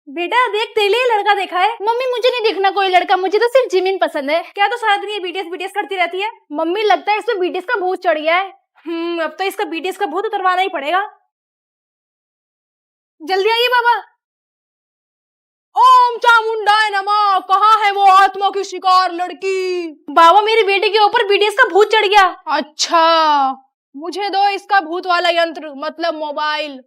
बेटा देख, तेरे लिए लड़का देखा है। मम्मी मुझे नहीं देखना कोई लड़का, मुझे तो सिर्फ जिमिन पसंद है। क्या तो सारा दिन ये बीटीएस बीटीएस करती रहती है। मम्मी लगता है इसमें बीटीएस का भूत चढ़ गया है। अब तो इसका बीटीएस का भूत उतरवाना ही पड़ेगा। जल्दी आइए बाबा। ओम चामुंडाय नमः। कहाँ है वो आत्मा की शिकार लड़की? बाबा मेरी बेटी के ऊपर बीटीएस का भूत चढ़ गया। अच्छा, मुझे दो इसका भूत वाला यंत्र, मतलब mobile.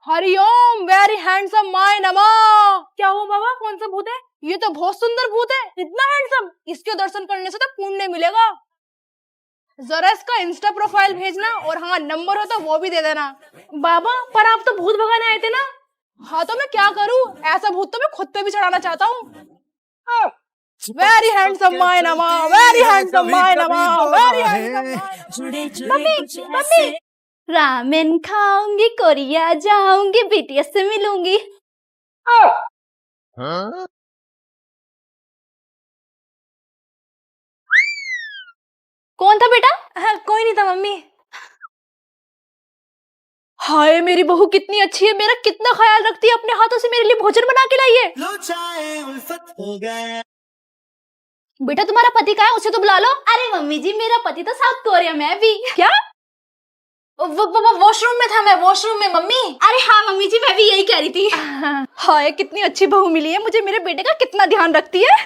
Hariom, very handsome my नमः। क्या हुआ बाबा, कौन सा भूत है? ये तो बहुत सुंदर भूत है, इतना हैंडसम। इसके दर्शन करने से तो पुण्य मिलेगा। जरा इसका इंस्टा प्रोफाइल भेजना, और हाँ नंबर हो तो वो भी दे देना। बाबा पर आप तो भूत भगाने आए थे ना। हाँ तो मैं क्या करूँ, ऐसा भूत तो मैं खुद पे भी चढ़ाना चाहता हूँ। वेरी हैंडसम माय नमः, वेरी हैंडसम माय नमः, वेरी हैंडसम। मम्मी रामेन खाऊंगी, कोरिया जाऊंगी, बीटीएस से मिलूंगी। कौन था बेटा? कोई नहीं था मम्मी। हाय मेरी बहू कितनी अच्छी है, मेरा कितना ख्याल रखती है, अपने हाथों से मेरे लिए भोजन बना के लाई है। बेटा तुम्हारा पति कहाँ है, उसे तो बुला लो। अरे मम्मी जी मेरा पति तो साउथ कोरिया में है अभी। क्या? वॉशरूम में था मैं, वॉशरूम में मम्मी। अरे हाँ मम्मी जी मैं भी यही कह रही थी। हाय कितनी अच्छी बहू मिली है मुझे, मेरे बेटे का कितना ध्यान रखती है।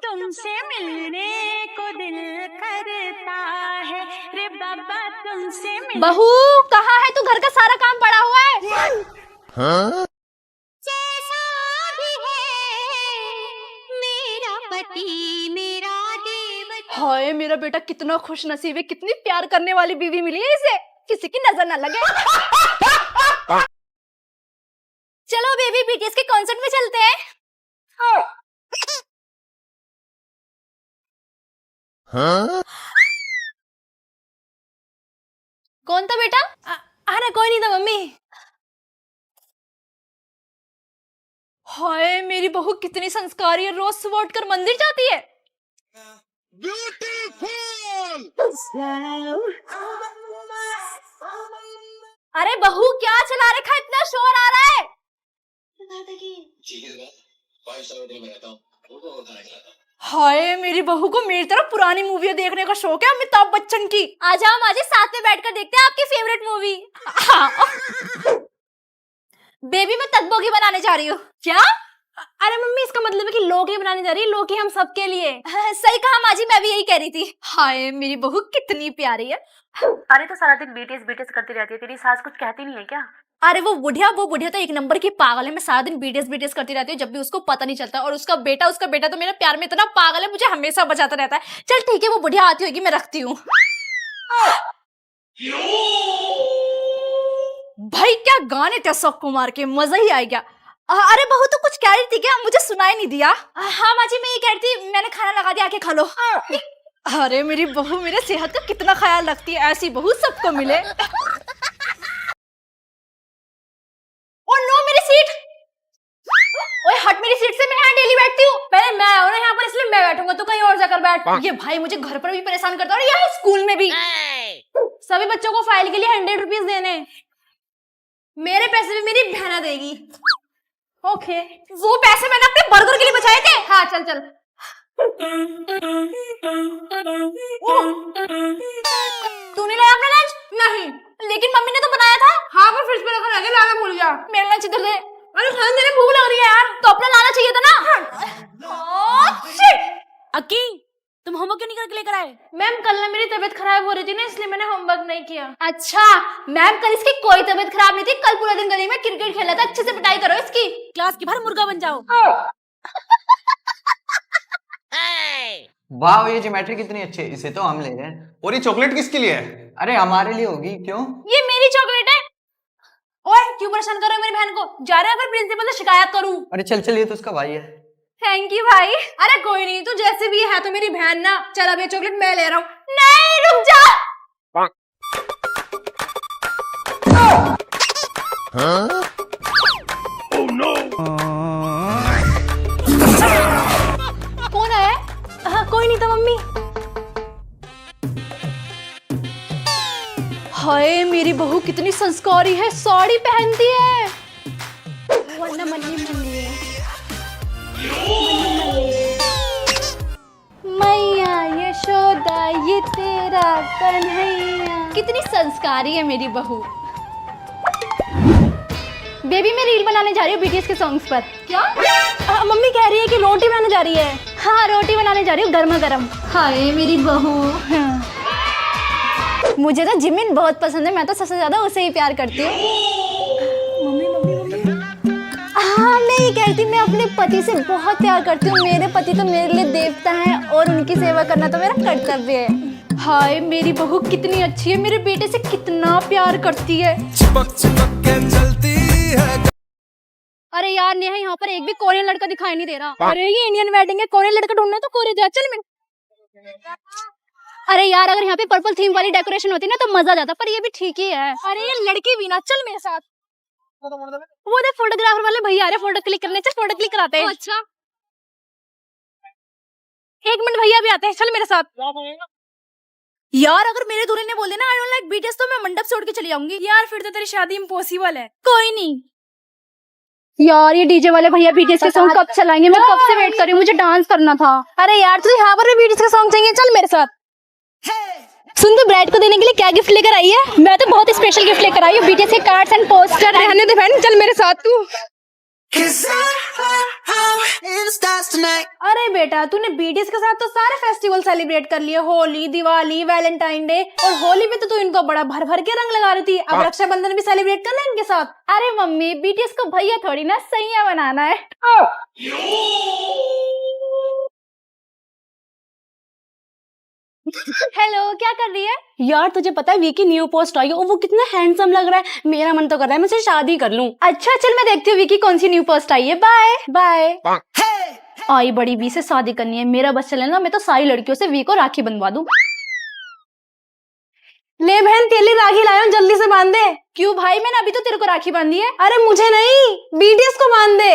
तुमसे मिलने को दिल करता है रे बाबा, तुमसे बहू कहाँ है तू? घर का सारा काम पड़ा हुआ है। हाँ? जैसा भी है मेरा पति मेरा देवता। हाय मेरा बेटा कितना खुश नसीब है, कितनी प्यार करने वाली बीवी मिली है इसे, किसी की नजर न लगे। चलो बेबी बीटीएस के कॉन्सर्ट में चलते हैं। हाँ? कौन था बेटा? अरे कोई नहीं था मम्मी। हाय मेरी बहू कितनी संस्कारी है, रोज सुबह उठकर मंदिर जाती है। ब्यूटीफुल। अरे बहू क्या चला रखा, इतना शोर आ रहा है। हाय मेरी बहू को मेरी तरह पुरानी मूवी देखने का शौक है, अमिताभ बच्चन की। आ जाओ माँ जी साथ में बैठकर देखते हैं आपकी फेवरेट मूवी। बेबी मैं तकबोगी बनाने जा रही हूँ। क्या? अरे मम्मी इसका मतलब है कि लोकी बनाने जा रही है, लोकी हम सबके लिए। सही कहा माँ जी, मैं भी यही कह रही थी। हाय मेरी बहू कितनी प्यारी है। अरे तो सारा दिन बीटीएस बीटीएस करती रहती है, तेरी सास कुछ कहती नहीं है क्या? अरे वो बुढ़िया तो एक नंबर की पागल है। मैं सारा दिन बीटीएस बीटीएस करती रहती हूँ, जब भी उसको पता नहीं चलता। और उसका बेटा तो मेरे प्यार में इतना पागल है, मुझे हमेशा बचाता रहता है। चल ठीक है वो बुढ़िया आती होगी, मैं रखती हूँ। भाई क्या गाने थे अशोक कुमार के, मजा ही आ गया। अरे बहू तो कुछ कह रही थी क्या, मुझे सुनाई नहीं दिया। हाँ माँ जी मैं ये कह रही थी, मैंने खाना लगा दिया, आके खा लो। अरे मेरी बहू मेरे सेहत का कितना ख्याल रखती है, ऐसी बहू सबको मिले। और नो मेरी सीट। ओए हट मेरी सीट से, मैं यहाँ डेली बैठती हूँ। पहले मैं हूँ ना यहाँ पर, इसलिए मैं बैठूंगा, तो कहीं और जाकर बैठ। ये भाई मुझे घर पर भी परेशान करता है और यहाँ स्कूल में भी। सभी बच्चों को फाइल के लिए 100 रुपीज देने, मेरे पैसे भी मेरी बहना देगी। ओके वो पैसे मैंने अपने बर्गर के लिए बचाए थे। हाँ चल चल। तूने लाया अपना लंच? नहीं। लेकिन मम्मी ने तो बनाया था। हाँ मैं फ्रिज पे रखा, लाना भूल गया। मेरा लंच इधर दे। अरे खाने मेरे भूख लग रही है यार। तो अपना लाना चाहिए था ना। अकी तुम होमवर्क क्यों नहीं करके लेकर आए? मैम कल ना मेरी तबीयत खराब हो रही थी ना, इसलिए मैंने होमवर्क नहीं किया। अच्छा मैम कल इसकी कोई तबीयत खराब नहीं थी, कल पूरा दिन गली में क्रिकेट खेला था। अच्छे से पिटाई करो इसकी। क्लास की बाहर मुर्गा बन जाओ। वाह ये ज्योमेट्री कितनी अच्छी है, इसे तो हम ले रहे हैं। और ये चॉकलेट किसके लिए है? अरे हमारे लिए होगी। क्यों? ये मेरी चॉकलेट है। ओए क्यों परेशान कर रहे हो मेरी बहन को? जा रहे हैं अगर प्रिंसिपल से शिकायत करूं। अरे चल चल, ये तो उसका भाई है। थैंक यू भाई। अरे कोई नहीं, तू जैसे भी है तो मेरी बहन ना। चल अब ये चॉकलेट मैं ले रहा हूँ। नहीं रुक जा। हाँ? Oh, no. कौन है? हाँ कोई नहीं था मम्मी। हाय मेरी बहू कितनी संस्कारी है, साड़ी पहनती है। मैया यशोदा ये तेरा कन्हैया। कितनी संस्कारी है मेरी बहू। बेबी मैं रील बनाने जा रही हूँ बीटीएस के सॉन्ग्स पर। क्या? मम्मी कह रही है कि रोटी बनाने जा रही है। हाँ रोटी बनाने जा रही हूँ गर्मा गर्म। हाय मेरी बहू। मुझे तो जिमिन बहुत पसंद है, मैं तो सबसे ज्यादा उसे ही प्यार करती हूँ। हाँ मैं ये कह रही थी, मैं अपने पति से बहुत प्यार करती हूँ। मेरे पति तो मेरे लिए देवता हैं और उनकी सेवा करना तो मेरा कर्तव्य है। हाय मेरी बहू कितनी अच्छी है, मेरे बेटे से कितना प्यार करती है। चिपक चिपक के चलती है। अरे यार नेहा यहाँ पर एक भी कोरियन लड़का दिखाई नहीं दे रहा। अरे ये इंडियन वेडिंग है, कोरियन लड़का ढूंढना है तो कोरिया जा चल। अरे यार अगर यहाँ पे पर्पल थीम वाली डेकोरेशन होती ना तो मजा आ जाता, पर ये भी ठीक ही है। अरे ये लड़की भी ना, चल मेरे साथ। वो देख फोटोग्राफर वाले भैया आ रहे फोटो क्लिक करने, चल फोटो क्लिक कराते हैं। अच्छा 1 मिनट भैया भी आते हैं, चल मेरे साथ। यार अगर मेरे दूल्हे ने बोले ना आई डोंट लाइक बीटीएस तो मैं मंडप से उड़ के चली जाऊंगी। यार फिर तो तेरी शादी इम्पॉसिबल है। कोई नहीं यार, ये डीजे वाले भैया बीटीएस के सॉन्ग कब चलाएंगे? मैं कब से वेट कर रही हूँ, मुझे डांस करना था। अरे यार तुझे यहाँ पर भी बीटीएस का सॉन्ग चाहिए, चल मेरे साथ। सुन तू ब्राइड को देने के लिए क्या गिफ्ट लेकर आई है? मैं तो बहुत स्पेशल गिफ्ट लेकर आई हूँ, बीटीएस के कार्ड्स एंड पोस्टर। रहने दे बहन, चल मेरे साथ तू। अरे बेटा तूने बीटीएस के साथ तो सारे फेस्टिवल सेलिब्रेट कर लिए, होली, दिवाली, वैलेंटाइन डे, और होली पे तो तू इनको बड़ा भर भर के रंग लगा रही थी। अब रक्षाबंधन भी सेलिब्रेट करना इनके साथ। अरे मम्मी बीटीएस को भैया थोड़ी ना सैया बनाना है। हेलो क्या कर रही है? यार तुझे पता है विकी न्यू पोस्ट आई है और वो कितना हैंडसम लग रहा है। मेरा मन तो कर रहा है मैं उससे शादी कर लूं। अच्छा चल मैं देखती हूँ विकी कौन सी न्यू पोस्ट आई है। Bye bye. आई बड़ी वी से शादी करनी है, मेरा बस चले ना, मैं तो सारी लड़कियों से वी को राखी बंधवा दूं। ले बहन तेली राखी लाया, जल्दी से बांध दे। क्यों भाई मैंने अभी तो तेरे को राखी बांधी है। अरे मुझे नहीं, बीटीएस को बांध दे।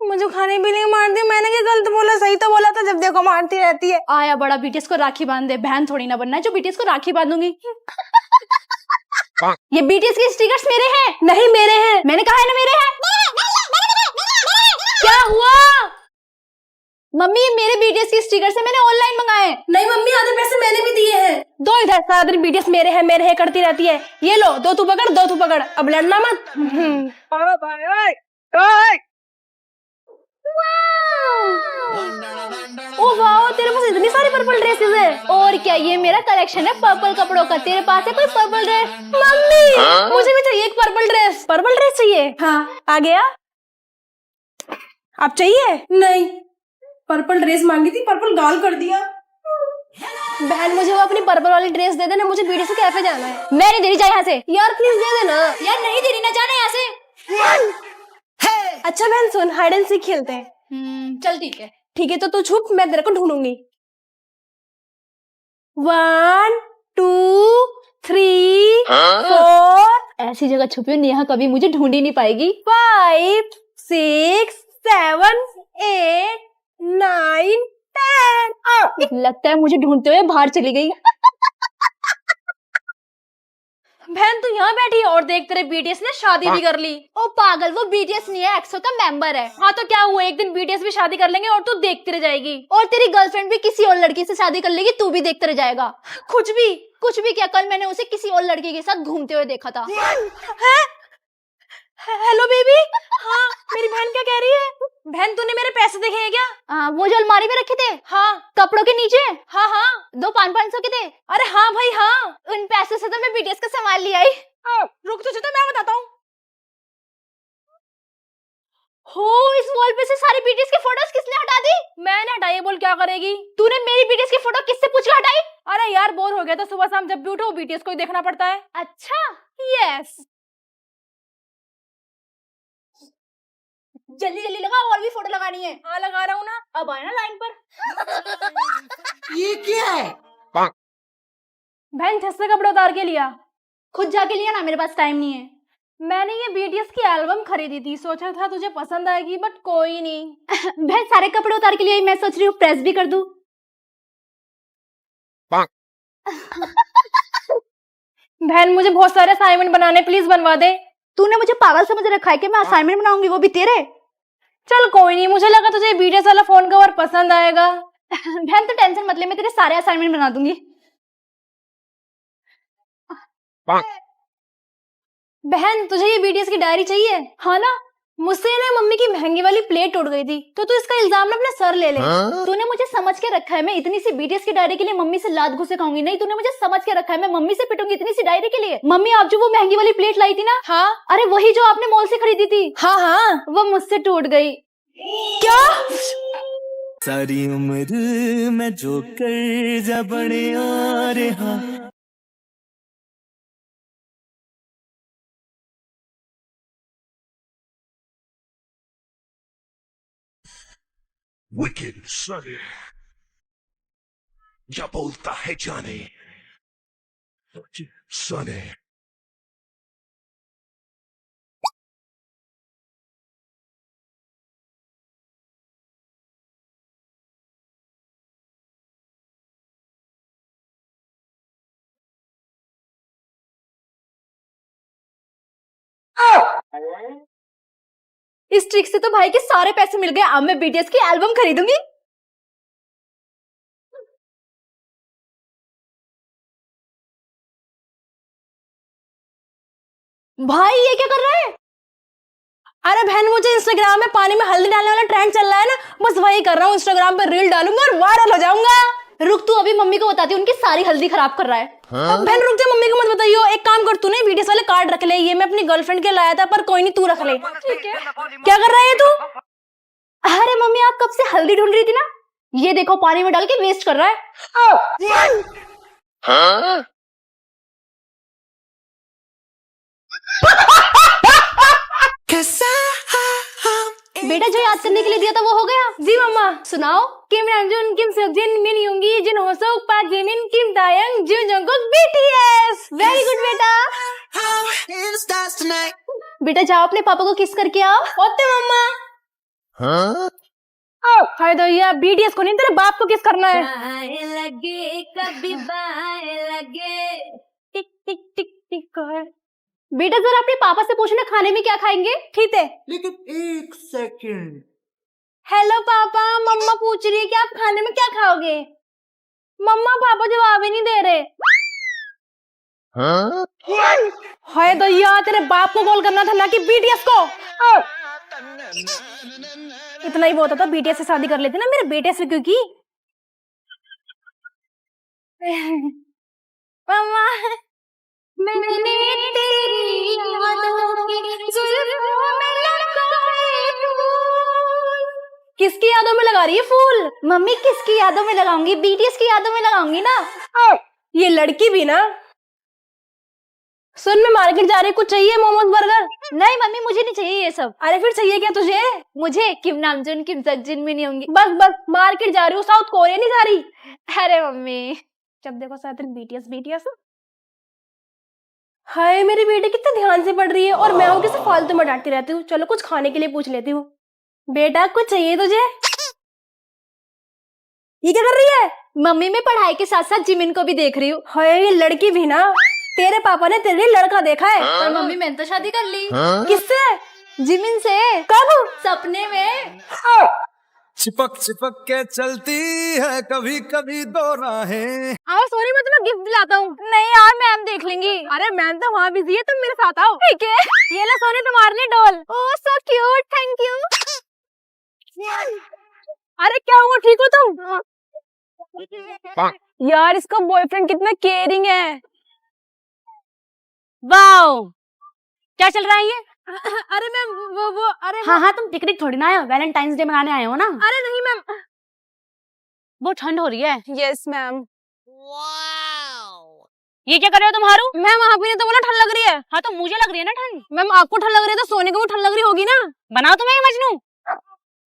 मुझे खाने भी नहीं मारती, मैंने क्या गलत बोला? सही तो बोला था, जब देखो मारती रहती है। आया बड़ा बीटीएस को राखी बांध दे, बहन थोड़ी ना बनना है जो बीटीएस को राखी बांधूंगी। ये बीटीएस के स्टिकर्स मेरे हैं। नहीं मेरे हैं, मैंने कहा है ना मेरे हैं। क्या हुआ? मम्मी ये मेरे बीटीएस के स्टिकर्स है, मैंने ऑनलाइन मंगाए। नहीं मम्मी आधे पैसे मैंने भी दिए हैं। दो इधर, सारा दिन बीटीएस मेरे है करती रहती है। ये लो, दो तू पकड़ दो तू पकड़, अब लड़ना मत। ओ वाओ तेरे पास इतनी सारी पर्पल ड्रेसेस है। और क्या, ये मेरा कलेक्शन है पर्पल कपड़ों का। तेरे पास है कोई पर्पल ड्रेस? मम्मी मुझे भी चाहिए एक पर्पल ड्रेस। पर्पल ड्रेस चाहिए? हाँ। आ गया? आप चाहिए? नहीं, पर्पल ड्रेस मांगी थी, पर्पल गाल कर दिया। बहन मुझे वो अपनी पर्पल वाली ड्रेस दे देना, मुझे बीटीएस के कैफे जाना है। मैं नहीं दे रही, जा यहाँ से। यार प्लीज दे देना। यार नहीं दे रही ना, जाना यहाँ से। अच्छा बहन सुन, हाइड एंड सीक खेलते हैं। चल ठीक है। ठीक है तो तू छुप, मैं तेरे को ढूंढूंगी। 1 2 3 4। ऐसी जगह छुपी हूँ नेहा कभी मुझे ढूंढ ही नहीं पाएगी। 5 6 7 8 9 10। लगता है मुझे ढूंढते हुए बाहर चली गई। बहन तू यहाँ बैठी और देख तेरे बीटीएस ने शादी भी कर ली। ओ पागल, वो बीटीएस नहीं है, एक्सो का मेंबर है। हाँ तो क्या हुआ, एक दिन बीटीएस भी शादी कर लेंगे और तू देखती रह जाएगी। और तेरी गर्लफ्रेंड भी किसी और लड़की से शादी कर लेगी, तू भी देखते रह जाएगा। कुछ भी क्या, कल मैंने उसे किसी और लड़की के साथ घूमते हुए देखा था। है? Hello baby. हाँ मेरी बहन क्या कह रही है? बहन तूने मेरे पैसे देखे हैं क्या? वो जो अलमारी में रखे थे। हाँ। कपड़ों के नीचे। हाँ। 2 500 के थे। अरे हाँ भाई हाँ, उन पैसे से तो मैं बीटीएस का सामान ले आई। रुक तुझे तो मैं बताता हूँ। हो इस वॉल पे से सारी बीटीएस की फोटोज किसने हटा दी? मैंने हटाई। बोल क्या करेगी? तूने मेरी बीटीएस की फोटो किससे पूछ के हटाई? अरे यार बोर हो गया था, सुबह शाम जब भी उठो बीटीएस को ही देखना पड़ता है। अच्छा यस, जल्दी जल्दी लगा, और भी फोटो लगानी है। हाँ लगा रहा हूँ ना, अब आए ना लाइन पर। ये क्या है? बहन छत से कपड़े उतार के लिया। खुद जाके लिया ना, मेरे पास टाइम नहीं है। मैंने ये बीटीएस की एल्बम खरीदी थी, सोचा था तुझे पसंद आएगी, बट कोई नहीं। बहन सारे कपड़े उतार के लिए, मैं सोच रही हूँ प्रेस भी कर दूं। बहन मुझे बहुत सारे असाइनमेंट बनाने, प्लीज बनवा दे। तूने मुझे पागल समझ रखा है कि मैं असाइनमेंट बनाऊंगी, वो भी तेरे। चल कोई नहीं, मुझे लगा तुझे बीटीएस वाला फोन कवर पसंद आएगा। बहन तो टेंशन मत ले, मैं तेरे सारे असाइनमेंट बना दूंगी। बहन तुझे ये बीटीएस की डायरी चाहिए? हाँ ना। मुझसे ना मम्मी की महंगी वाली प्लेट टूट गई थी, तो तू इसका इल्जाम ना अपने सर ले ले। तूने मुझे समझ के रखा है मैं इतनी सी बीटीएस की डायरी के लिए मम्मी से लात घुसे खाऊंगी? नहीं, तूने मुझे समझ के रखा है मैं मम्मी से पिटूंगी इतनी सी डायरी के लिए। मम्मी आप जो वो महंगी वाली प्लेट लाई थी ना, हाँ अरे वही जो आपने मॉल से खरीदी थी, हाँ हाँ, वो मुझसे टूट गई। क्या? सारी उम्र मैं जो कर जा बड़े आ रहा। Wicked Sonny, क्या बोलता है जाने Sonny। इस ट्रिक से तो भाई के सारे पैसे मिल गए। अब मैं बीटीएस की एल्बम खरीदूंगी। भाई ये क्या कर रहा है? अरे बहन मुझे इंस्टाग्राम में पानी में हल्दी डालने वाला ट्रेंड चल रहा है ना, बस वही कर रहा हूँ। इंस्टाग्राम पे रील डालूंगा और वायरल हो जाऊंगा। रुक, तू अभी मम्मी को बताती, उनकी सारी हल्दी खराब कर रहा है। अब बहन रुक जा, मम्मी को मत बताइयो। एक काम कर, तू ना बीटीएस वाले कार्ड रख ले, ये मैं अपनी गर्लफ्रेंड के लाया था, पर कोई नहीं, तू रख ले। ठीक है। क्या कर रहा है तू? अरे मम्मी आप कब से हल्दी ढूंढ रही थी ना, ये देखो पानी में डाल के वेस्ट कर रहा है। बेटा जो याद करने के लिए दिया था वो हो गया? जी मम्मा। सुनाओ। किम रंजुन, किम सेokjin, मिन योंगी, जिन होसोक, पार्क जिमिन, किम तायंग, जिन जंगकुक, बीटीएस। वेरी गुड बेटा। बेटा जाओ अपने पापा को किस करके आओ। ओते मम्मा। हाय दैया, बीटीएस को नहीं, तेरे बाप को किस करना है। बाएं लगे कभी बाएं लगे, टिक टिक टिक टिक कर। बेटा जरा अपने पापा से पूछना खाने में क्या खाएंगे। ठीक है। लेकिन एक सेकंड। हेलो पापा, मम्मा पूछ रही है कि आप खाने में क्या खाओगे। मम्मा पापा जवाब ही नहीं दे रहे। हाय दैया, तेरे बाप को कॉल करना था ना कि बीटीएस को। इतना ही बहुत था, बीटीएस से शादी कर लेते ना मेरे बेटे से, क्योंकि मम्मा मैंने तेरी यादों की जुल्फों में लगाए फूल। किसकी यादों में लगा रही है फूल? मम्मी किसकी यादों में लगाऊंगी? बीटीएस की यादों में लगाऊंगी ना। ये लड़की भी ना। सुन, मैं मार्केट जा रही, कुछ चाहिए? मोमोज, बर्गर? नहीं मम्मी मुझे नहीं चाहिए ये सब। अरे फिर चाहिए क्या तुझे? मुझे किम नामजून किम सक्जिन में नहीं होंगी। बस बस, मार्केट जा रही हूँ, साउथ कोरिया नहीं जा रही। अरे मम्मी जब देखो साथ में बीटीएस बीटीएस। हाय मेरी बेटी कितने ध्यान से पढ़ रही है, और मैं हूँ किसे फालतू में डांटती रहती हूँ। चलो कुछ खाने के लिए पूछ लेती हूँ। बेटा कुछ चाहिए तुझे? ये क्या कर रही है? मम्मी मैं पढ़ाई के साथ साथ जिमिन को भी देख रही हूँ। हाय ये लड़की भी ना, तेरे पापा ने तेरे लिए लड़का देखा है। पर मम्मी मैंने तो शादी कर ली। किससे? जिमिन से। कब? सपने में। चिपक चिपक के चलती है कभी कभी दो राहें। आओ सॉरी, मैं तुम्हें गिफ्ट दिलाता हूँ। नहीं यार, मैम देख लेंगी। अरे मैम तो वहाँ बिजी है, तुम मेरे साथ आओ। ठीक है। ये लो सोनी तुम्हारे लिए doll. Oh so cute, thank you. अरे क्या हुआ, ठीक हो तुम? यार इसका बॉयफ्रेंड कितना केयरिंग है। वाओ क्या चल रहा है ये? अरे मैम वो अरे हाँ हाँ तुम पिकनिक थोड़ी ना आए हो, वैलेंटाइंस डे मनाने आए हो ना। अरे नहीं मैम, बहुत ठंड हो रही है। Yes ma'am. ये क्या कर रहे हो तुम हारू? मैम आप ही ने तो बोला ठंड लग रही है। हाँ तो मुझे लग रही है ना ठंड। मैम आपको ठंड लग रही है तो सोने को भी ठंड लग रही होगी ना। बनाओ तुम्हें ही मजनू।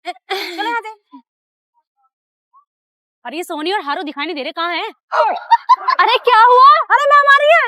चलो यहाँ से। अरे ये सोनी और हारू दिखाई नहीं दे रहे, कहाँ है? अरे क्या हुआ? अरे मैम आ रही है।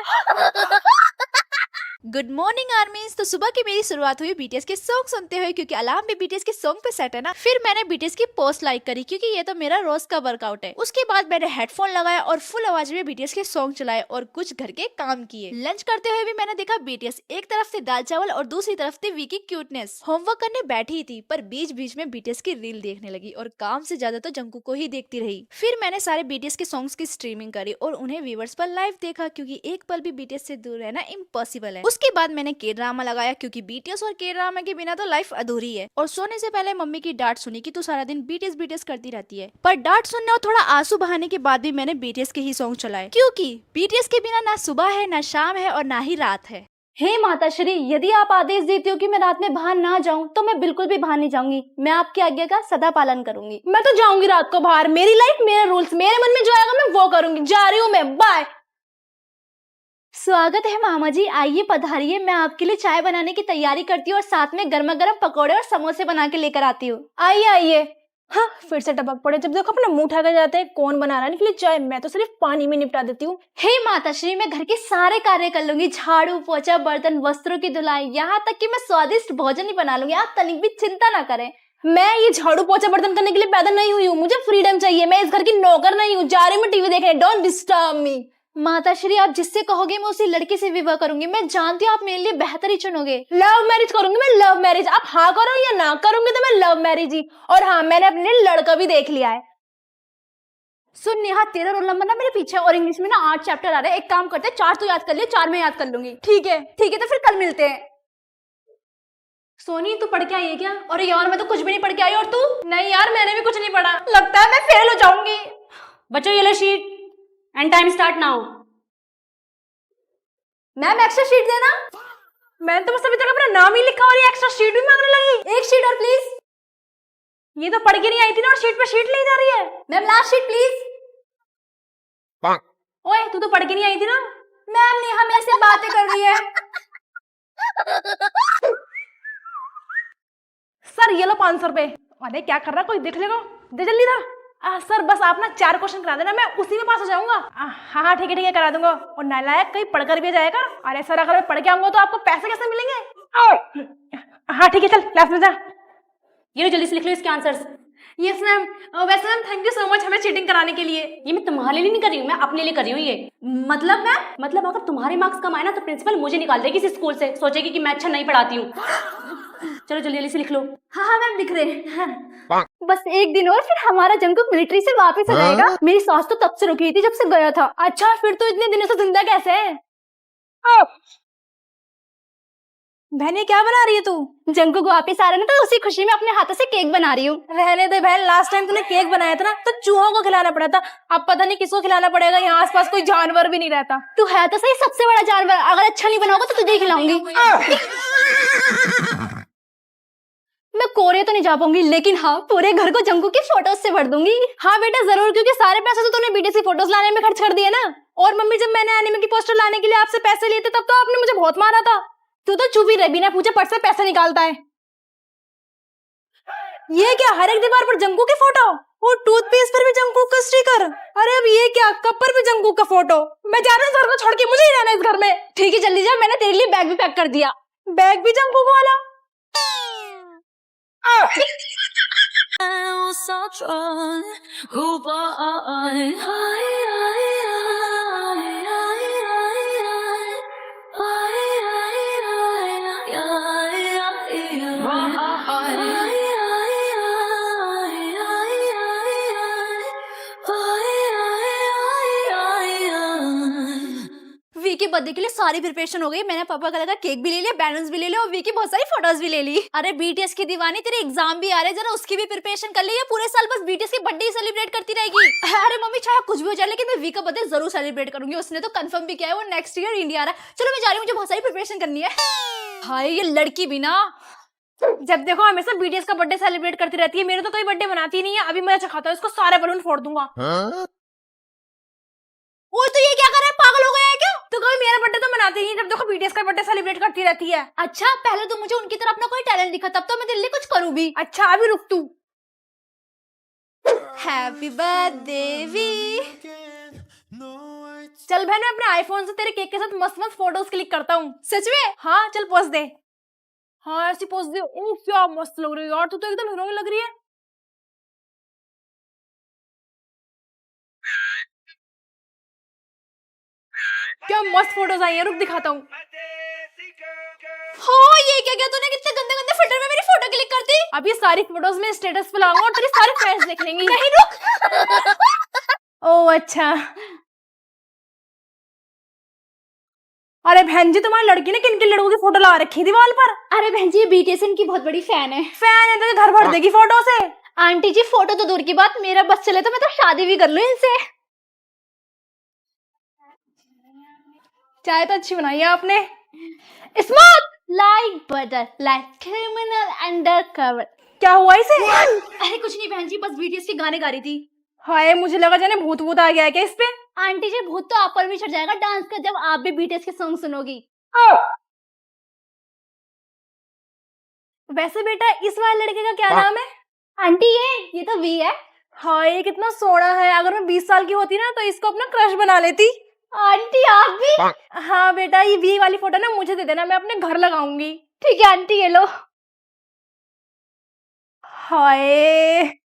Good morning आर्मीज। तो सुबह की मेरी शुरुआत हुई बीटीएस के सॉन्ग सुनते हुए, क्योंकि अलार्म भी बीटीएस के सॉन्ग पे सेट है ना। फिर मैंने बीटीएस की पोस्ट लाइक करी, क्योंकि ये तो मेरा रोज का वर्कआउट है। उसके बाद मैंने हेडफोन लगाया और फुल आवाज में बीटीएस के सॉन्ग चलाए और कुछ घर के काम किए। लंच करते हुए भी मैंने देखा बीटीएस, एक तरफ से दाल चावल और दूसरी तरफ से वी की क्यूटनेस। होमवर्क करने बैठी थी पर बीच बीच में बीटीएस की रील देखने लगी और काम से ज्यादा तो जंकू को ही देखती रही। फिर मैंने सारे बीटीएस के सॉन्ग्स की स्ट्रीमिंग करी और उन्हें व्यूअर्स पर लाइव देखा, क्योंकि एक पल भी बीटीएस से दूर रहना इम्पॉसिबल है। उसके बाद मैंने के ड्रामा लगाया, क्योंकि बीटीएस और के ड्रामा के बिना तो लाइफ अधूरी है। और सोने से पहले मम्मी की डांट सुनी कि तू सारा दिन बीटीएस बीटीएस करती रहती है। पर डांट सुनने और थोड़ा आंसू बहाने के बाद भी मैंने बीटीएस के ही सॉन्ग चलाए, क्योंकि बीटीएस के बिना ना सुबह है, ना शाम है और ना ही रात है। हे माता श्री, यदि आप आदेश देती हो कि मैं रात में बाहर ना जाऊं तो मैं बिल्कुल भी बाहर नहीं जाऊंगी। मैं आपकी आज्ञा का सदा पालन करूंगी। मैं तो जाऊंगी रात को बाहर। मेरी लाइफ, मेरे रूल्स, मेरे मन में जो आएगा मैं वो करूंगी। जा रही हूँ मैं, बाय। स्वागत है मामा जी, आइए पधारिए। मैं आपके लिए चाय बनाने की तैयारी करती हूँ और साथ में गर्मा गर्म पकौड़े और समोसे बना के लेकर आती हूँ। आइए आइए। हाँ, फिर से टपक पड़े। जब देखो अपना मुंह उठा के जाते हैं, कौन बना रहा है इनके लिए चाय? मैं तो सिर्फ पानी में निपटा देती हूँ। हे माता श्री, मैं घर के सारे कार्य कर लूंगी, झाड़ू पोछा बर्तन वस्त्रों की धुलाई, यहाँ तक कि मैं स्वादिष्ट भोजन ही बना लूंगी। आप तनिक भी चिंता ना करें। मैं ये झाड़ू पोछा बर्तन करने के लिए पैदा नहीं हुई हूँ। मुझे फ्रीडम चाहिए। मैं इस घर की नौकर नहीं हूँ। जा रही हूँ टीवी देखने। Don't disturb me. माता श्री, आप जिससे कहोगे मैं उसी लड़की से विवाह करूंगी। मैं जानती हूँ आप मेरे लिए बेहतर ही चुनोगे। लव मैरिज करूंगी मैं, लव मैरिज। आप हाँ करो या ना करूंगी तो मैं लव मैरिज ही। और हाँ, मैंने अपने लिए लड़का भी देख लिया है। सुन नेहा, तेरा रोल नंबर ना मेरे पीछे और इंग्लिश में ना 8 चैप्टर आ रहे हैं। एक काम करते हैं, 4 तो याद कर ले, 4 मैं याद कर लूंगी। ठीक है। तो फिर कल मिलते हैं। सोनी, तू पढ़ के आई है क्या? अरे यार, मैं तो कुछ भी नहीं पढ़ के आई। और तू? नहीं यार, मैंने भी कुछ नहीं पढ़ा। लगता है मैं फेल हो जाऊंगी। बच्चों ये लो sheet and time start now. Ma'am extra sheet देना। मैंने तो बस अभी तक अपना नाम ही लिखा और ये एक्स्ट्रा शीट भी मांगने लगी। एक शीट और प्लीज। ये तो पढ़ के नहीं आई थी ना और शीट पे शीट ले जा रही है। Ma'am last sheet please. ओए, तू तो पढ़ के नहीं आई थी ना। मैम नेहा मेरे से बातें कर रही है। सर ये लो 500 रुपए। अरे क्या कर रहा है, कोई देख लेगा। दे जल्दी था। सर बस आप ना 4 क्वेश्चन करा देना, मैं उसी में पास हो जाऊंगा। हाँ हाँ, ठीक है करा दूंगा। और नालायक कहीं पढ़कर भी जाएगा। अरे सर, अगर मैं पढ़ के आऊंगा तो आपको पैसे कैसे मिलेंगे? हाँ ठीक है, चल क्लास में जा। ये लो जल्दी से लिख लो इसके आंसर्स। Yes ma'am. वैसे ma'am thank you so much हमें चीटिंग कराने के लिए। ये मैं तुम्हारे लिए नहीं कर रही हूँ, मैं अपने लिए कर रही हूँ। ये मतलब मैम? मतलब अगर तुम्हारे मार्क्स कम आए ना तो प्रिंसिपल मुझे निकाल देगी इस स्कूल से, सोचेगी कि मैं अच्छा नहीं पढ़ाती हूँ। चलो जल्दी जल्दी से लिख लो। हाँ मैम लिख रहे हैं। बस एक दिन और फिर हमारा जंकुक मिलिट्री से वापस आ जाएगा। मेरी सास तो तब से रुकी थी जब से गया था। अच्छा, फिर तो इतने दिनों से जिंदा कैसे है? बहने क्या बना रही है तू? जंकुक वापस आ रहा है ना, तो उसी खुशी में अपने हाथों से केक बना रही हूँ। रहने दे बहन, लास्ट टाइम तूने केक बनाया था ना तो चूहों को खिलाना पड़ा था। अब पता नहीं किसको खिलाना पड़ेगा। यहाँ आसपास कोई जानवर भी नहीं रहता। तू है तो सही सबसे बड़ा जानवर। अगर अच्छा नहीं बनाओगे तो तुझे ही खिलाऊंगी। मैं कोरिया तो नहीं जा पाऊंगी, लेकिन हाँ पूरे घर को जंकुक की फोटोज से भर दूंगी। हाँ बेटा जरूर, क्योंकि सारे पैसे तो तूने बीटीएस की फोटोज लाने में खर्च कर दिए ना। और मम्मी, जब मैंने एनिमे की पोस्टर लाने के लिए आपसे पैसे लिए थे तब तो आपने मुझे बहुत मारा था। तू तो चुप ही रह, बिना पूछे पर्स से पैसे निकालता है। ये क्या, हर एक दीवार पर जंकू की फोटो और टूथपेस्ट पर भी जंकू का स्टिकर। अरे अब ये क्या, कप पर भी जंकू का फोटो। मैं जा रहा हूँ घर को छोड़ के, मुझे ही रहना इस घर में। ठीक है जल्दी जा, मैंने तेरे लिए बैग भी पैक कर दिया। बैग भी जंकू को वाला? वी के बर्थडे के लिए सारी प्रिपरेशन हो गई। मैंने पापा का लगा केक भी ले लिया, बैलून्स भी ले लिया और वी की बहुत सारी फोटोज भी ले ली। अरे बीटीएस की दीवानी, तेरे एग्जाम भी आ रहे, जरा उसकी भी प्रिपरेशन कर ले। ये पूरे साल बस बीटीएस की बर्थडे ही सेलिब्रेट करती रहेगी। अरे मम्मी चाहे कुछ भी हो जाए, लेकिन मैं वी का बर्थडे जरूर सेलिब्रेट करूंगी। उसने तो कंफर्म भी किया है वो नेक्स्ट ईयर इंडिया आ रहा है। चलो मैं जा रही हूँ, मुझे बहुत सारी प्रिपरेशन करनी है। भाई ये लड़की भी ना, जब देखो हमेशा बीटीएस का बर्थडे सेलिब्रेट करती रहती है। मेरे तो कोई बर्थडे बनाती नहीं है। अभी मैं चखाता हूँ इसको, सारे बलून फोड़ दूंगा। और तो ये क्या कर रहा है, पागल हो गया है क्या? तो कभी मेरा बर्थडे तो मनाती नहीं, जब देखो बीटीएस का बर्थडे सेलिब्रेट करती रहती है। अच्छा, पहले तो मुझे उनकी तरह अपना कोई टैलेंट दिखा, तब तो मैं तेरे लिए कुछ करूँ भी। अच्छा अभी रुक तू। हैप्पी बर्थडे वी, चल बहन, मैं अपने आईफोन से तेरे केक के साथ मस्त मस्त फोटोज क्लिक करता हूँ। सच में? हाँ चल पोज दे। हाँ ऐसी पोज दे। ओह क्या मस्त लग रही है यार, तू तो एकदम हीरोइन लग रही है। क्या मस्त फोटोज आई है, रुक दिखाता हूँ। हाँ ये क्या तूने कितने गंदे गंदे फिल्टर में मेरी फोटो क्लिक कर दी। अब ये सारी फोटोज में स्टेटस पे लगाऊंगा और तेरे सारे फ्रेंड्स देख लेंगे। नहीं रुक। ओह अच्छा। अरे बहन जी, तुम्हारी लड़की ने किन किन लड़कों की फोटो लगा रखी दीवार पर? अरे बहन जी, बीटीएस इनकी बहुत बड़ी फैन है। फैन है तो घर भर देगी फोटो से। आंटी जी फोटो तो दूर की बात, मेरा बस चले तो मैं तो शादी भी कर लूं इनसे। चाय तो अच्छी बनाई है आपने। Smooth like butter, like criminal undercover. क्या हुआ इसे? अरे कुछ नहीं बहन जी, बस बीटीएस के गाने गा रही थी। हाय मुझे लगा जाने भूत भूत आ गया है क्या इस पे? आंटी जी भूत तो आप पर भी चढ़ जाएगा डांस कर, जब आप भी बीटीएस के सॉन्ग सुनोगी। वैसे बेटा इस वाले लड़के का क्या नाम है? आंटी ये तो वी है। हाय ये कितना सोना है, अगर मैं 20 साल की होती ना तो इसको अपना क्रश बना लेती। आंटी आप भी? हाँ बेटा, ये वी वाली फोटो ना मुझे दे देना, मैं अपने घर लगाऊंगी। ठीक है आंटी, ये लो। हाय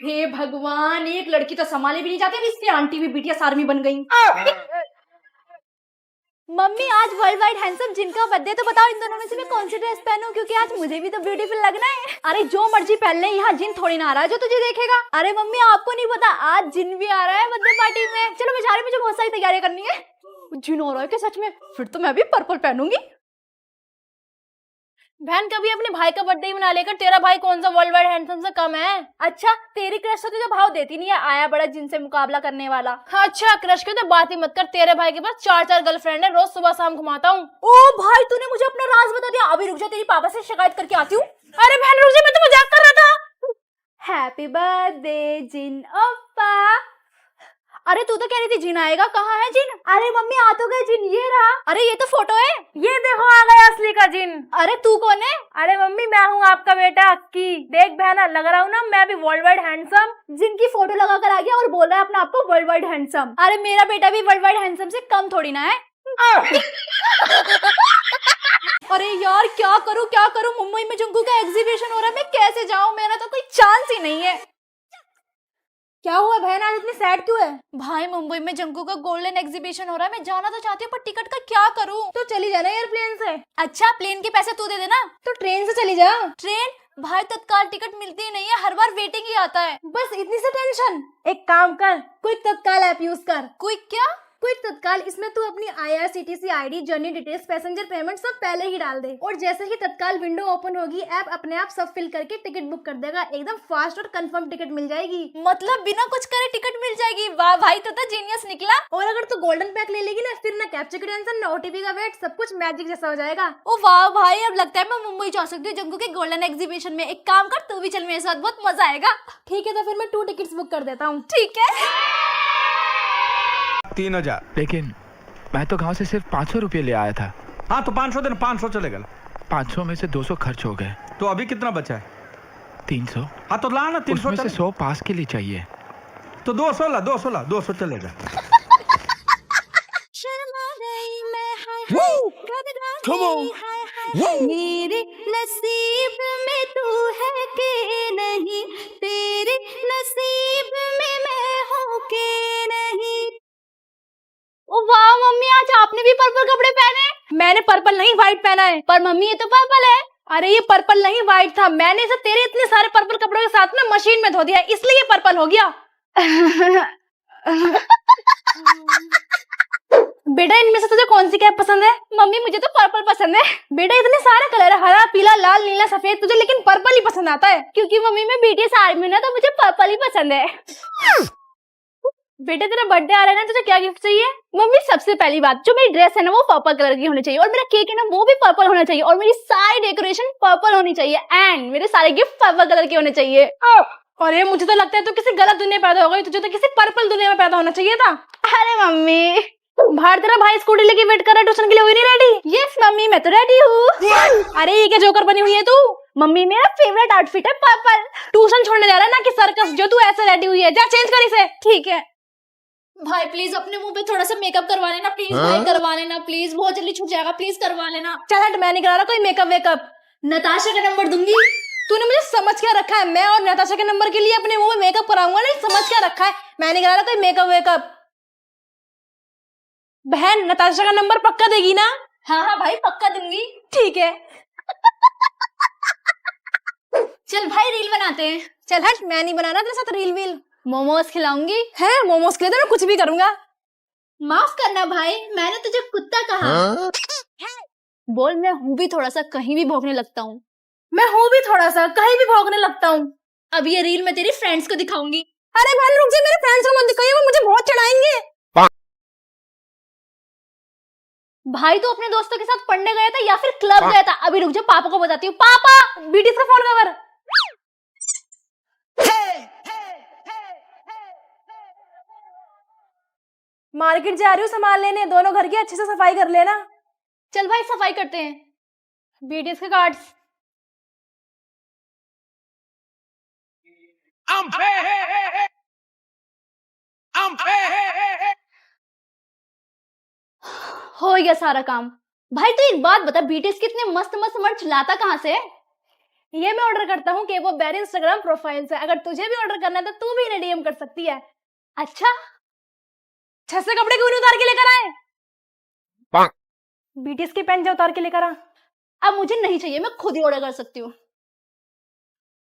हे भगवान, एक लड़की तो संभाले भी नहीं जाती, अब इसकी आंटी भी बीटीएस आर्मी बन गई। मम्मी आज वर्ल्ड वाइड हैंडसम जिन का बर्थडे, तो बताओ इन दोनों में से मैं कौन सी ड्रेस पहनूं, क्योंकि आज मुझे भी तो ब्यूटीफुल लगना है। अरे जो मर्जी पहन ले, यहाँ जिन थोड़ी ना आ रहा है जो तुझे देखेगा। अरे मम्मी आपको नहीं पता, आज जिन भी आ रहा है बर्थडे पार्टी में। चलो बेचारे, मुझे बहुत सारी तैयारियां करनी है। जिन हो रहा है क्या सच में? फिर तो मैं भी पर्पल पहनूंगी। बहन कभी अपने भाई का बर्थडे ही मना लेकर, तेरा भाई कौन सा वर्ल्ड वाइड हैंडसम से कम है? अच्छा तेरी क्रश तो तुझे भाव देती नहीं है, आया बड़ा जिनसे मुकाबला करने वाला। हाँ अच्छा, क्रश की तो बात ही मत कर, तेरे भाई के पास 4-4 गर्लफ्रेंड है, रोज सुबह शाम घुमाता हूँ। ओ भाई तूने मुझे अपना राज बता दिया। अभी रुक जा, तेरी पापा से शिकायत करके आती हूँ। अरे बहन रुक जा, मैं तो मजाक कर रहा था। हैप्पी बर्थडे जिन ओप्पा। अरे तू तो कह रही थी जिन आएगा, कहाँ है जिन? अरे मम्मी आ तो गए जिन, ये रहा। अरे ये तो फोटो है, ये देखो आ गया असली का जिन। अरे तू कौन है? अरे मम्मी मैं हूँ आपका बेटा अक्की। देख बहना, लग रहा हूँ ना मैं भी वर्ल्ड वाइड हैंडसम। जिन की फोटो लगा कर आ गया और बोल रहा है अपने आप को वर्ल्ड वाइड हैंडसम। अरे मेरा बेटा भी वर्ल्ड वाइड हैंडसम से कम थोड़ी ना है। अरे यार क्या करूँ, मुंबई में जंगू का एग्जीबिशन हो रहा है, मैं कैसे जाऊँ? मेरा तो कोई चांस ही नहीं है। क्या हुआ बहन, आज इतनी सैड क्यों है? भाई मुंबई में जंगू का गोल्डन एग्जीबिशन हो रहा है, मैं जाना तो चाहती हूँ पर टिकट का क्या करूँ? तो चली जाना एयरप्लेन से। अच्छा प्लेन के पैसे तू दे देना। तो ट्रेन से चली जा। ट्रेन? भाई तत्काल टिकट मिलती ही नहीं है, हर बार वेटिंग ही आता है। बस इतनी सी टेंशन? एक काम कर, क्विक तत्काल ऐप यूज कर। क्विक क्या? क्विक तत्काल, इसमें तू अपनी IRCTC ID, journey details, passenger payment सब पहले ही डाल दे, और जैसे ही तत्काल विंडो ओपन होगी ऐप अपने आप सब फिल करके टिकट बुक कर देगा। एकदम फास्ट और कंफर्म टिकट मिल जाएगी। मतलब बिना कुछ करे टिकट मिल जाएगी? वाह भाई तू तो जीनियस निकला। और अगर तू गोल्डन पैक ले लेगी ना, फिर ना कैप्चर की टेंशन, ना OTP का वेट, सब कुछ मैजिक जैसा हो जाएगा। ओ वाह भाई, अब लगता है मैं मुंबई जा सकती हूँ जंगू के गोल्डन एग्जीबिशन में। एक काम कर, तू भी चल मेरे साथ, बहुत मजा आएगा। ठीक है तो फिर मैं 2 टिकट्स बुक कर देता हूँ। ठीक है। 3000। लेकिन मैं तो गांव से सिर्फ 500 रुपये ले आया था। हाँ तो 500 देना, 500 चलेगा। 500 में से 200 खर्च हो गए, तो अभी कितना बचा है? 300। हाँ तो ला ना 300। उसमें से 100 पास के लिए चाहिए। तो 200 ला, 200 चलेगा। Come on. मेरे नसीब में तू है कि नहीं, तेरे नसीब में मैं हूँ कि नहीं। ओ वाह मम्मी, आज आपने भी पर्पल कपड़े पहने? मैंने पर्पल नहीं व्हाइट पहना है। पर मम्मी ये तो पर्पल है। अरे ये पर्पल नहीं व्हाइट था, मैंने इसे तेरे इतने सारे पर्पल कपड़ों के साथ ना मशीन में धो दिया, इसलिए ये पर्पल हो गया। बेटा इनमें से तुझे कौन सी कैप पसंद है? मम्मी मुझे तो पर्पल पसंद है। बेटा इतने सारे कलर है, हरा, पीला, लाल, नीला, सफेद, तुझे लेकिन पर्पल ही पसंद आता है। क्योंकि मम्मी मैं बीटीएस आर्मी ना, तो मुझे पर्पल ही पसंद है। बेटे तेरा बर्थडे आ रहा है ना, तुझे क्या गिफ्ट चाहिए? मम्मी सबसे पहली बात, जो मेरी ड्रेस है ना वो पर्पल कलर की होनी चाहिए, और मेरा केक है ना वो भी पर्पल होना चाहिए, और मेरी सारी डेकोरेशन पर्पल होनी चाहिए, एंड मेरे सारे गिफ्ट पर्पल कलर के होने चाहिए। अरे मुझे तो लगता है तू किसी गलत दुनिया में पैदा हो गई, तुझे तो किसी पर्पल दुनिया में पैदा होना चाहिए था। अरे मम्मी, बाहर तेरा भाई स्कूटी लेके वेट कर रहा है, ट्यूशन के लिए हुई नहीं रेडी? यस मम्मी मैं तो रेडी हूँ। अरे ये क्या जोकर बनी हुई है तू? मम्मी मेरा फेवरेट आउटफिट है पर्पल। ट्यूशन छोड़ने जा रहा है ना कि सर्कस, जो तू ऐसे रेडी हुई है, जा चेंज कर इसे। ठीक है। भाई प्लीज अपने मुंह पे थोड़ा सा मेकअप करवा लेना प्लीज भाई, करवा लेना प्लीज, बहुत जल्दी छूट जाएगा, प्लीज करवा लेना। चल हट, मैं नहीं करा रहा कोई मेकअप वेकअप। नताशा का नंबर दूंगी। तूने मुझे समझ क्या रखा है? मैं और नताशा के नंबर के लिए अपने मुंह में मेकअप कराऊंगा? नहीं, समझ क्या रखा है? मैं नहीं करा रहा कोई मेकअप वेकअप। बहन, नताशा का नंबर पक्का देगी ना? हाँ हाँ भाई पक्का दूंगी। ठीक है। चल भाई रील बनाते हैं। चल हट, मैं नहीं बना रहा तेरे साथ रील वील। मोमोज खिलाऊंगी। है मोमोज के लिए तो मैं कुछ भी करूंगा। माफ करना भाई, मैंने तुझे कुत्ता कहा। बोल, मैं हूँ भी थोड़ा सा कहीं भी भौंकने लगता हूँ। मैं हूँ भी थोड़ा सा कहीं भी भौंकने लगता हूँ। अब ये रील मैं तेरी फ्रेंड्स को दिखाऊंगी। अरे बहन रुक जा, मेरे फ्रेंड्स को मत दिखाइए, वो मुझे बहुत चढ़ाएंगे। भाई तू अपने दोस्तों के साथ पढ़ने गया था या फिर क्लब गया था? अभी रुक जा, पापा को बताती हूँ। पापा, बीटीएस का फोन कवर। मार्केट जा रही हूँ सामान लेने, दोनों घर की अच्छे से सफाई कर लेना। चल भाई सफाई करते हैं। बीटीएस के कार्ड्स। हो गया सारा काम। भाई तू एक बात बता, बीटीएस के इतने मस्त मस्त मर्च लाता कहाँ से है? ये मैं ऑर्डर करता हूँ K-pop बैरी इंस्टाग्राम प्रोफाइल से। अगर तुझे भी ऑर्डर करना है तो तू भी इन्हें डीएम कर सकती है। अच्छा, छत से कपड़े क्यों नहीं उतार के लेकर आए? बीटीएस की पेन जो उतार के लेकर आ। अब मुझे नहीं चाहिए, मैं खुद ही ऑर्डर कर सकती हूँ।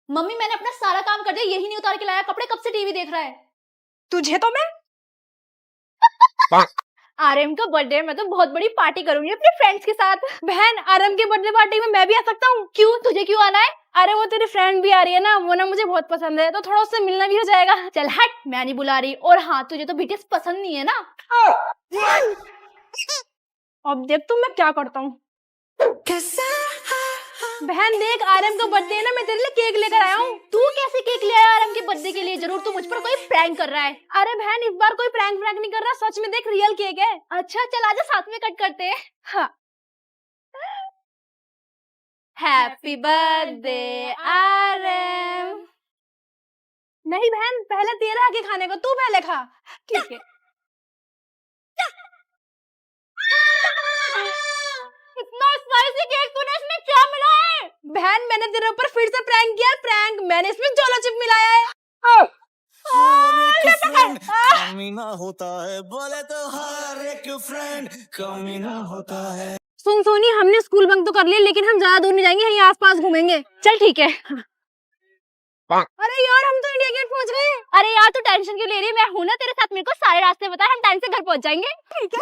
मम्मी मैंने अपना सारा काम कर दिया, यही नहीं उतार के लाया कपड़े, कब से टीवी देख रहा है? तुझे तो मैं आरएम का बर्थडे, मैं तो बहुत बड़ी पार्टी करूंगी अपने फ्रेंड्स के साथ। बहन, आरएम की बर्थडे पार्टी में मैं भी आ सकता हूँ? क्यों, तुझे क्यों आना है? अरे वो तेरी फ्रेंड भी आ रही है ना, वो ना मुझे बहुत पसंद है, तो थोड़ा उससे मिलना भी हो जाएगा। चल हट, मैं नहीं बुला रही। और हाँ, तुझे तो बीटीएस पसंद नहीं है ना? अब देख तू मैं क्या करता हूँ। बहन देख, आरएम का बर्थडे है ना, मैं तेरे लिए केक लेकर आया हूँ। तू कैसे केक ले आया आरएम के बर्थडे के लिए? जरूर तू मुझ पर कोई प्रैंक कर रहा है। अरे बहन, इस बार कोई प्रैंक नहीं कर रहा, सच में देख रियल केक है। अच्छा चल आजा, साथ में कट करते हैं। हाँ। Happy birthday RM. नहीं बहन, पहले तेरा आके खाने को, तू पहले खा। ठीक है। इतना स्पाइसी केक तूने इसमें क्या मिलाया है? बहन मैंने तेरे ऊपर फिर से प्रैंक किया। प्रैंक, मैंने इसमें जोलो चिप मिलाया है। कमीना होता है, बोले तो हर एक फ्रेंड कमीना होता है। सुन सोनी, हमने स्कूल बंक तो कर लिया, लेकिन हम ज्यादा दूर नहीं जाएंगे, यहीं आसपास घूमेंगे। चल ठीक है। अरे यार, हम तो इंडिया गेट पहुंच गए। अरे यार तू टेंशन क्यों ले रही है? मैं हूं ना तेरे साथ, मेरे को सारे रास्ते बता, हम टाइम से घर पहुंच जाएंगे। ठीक है।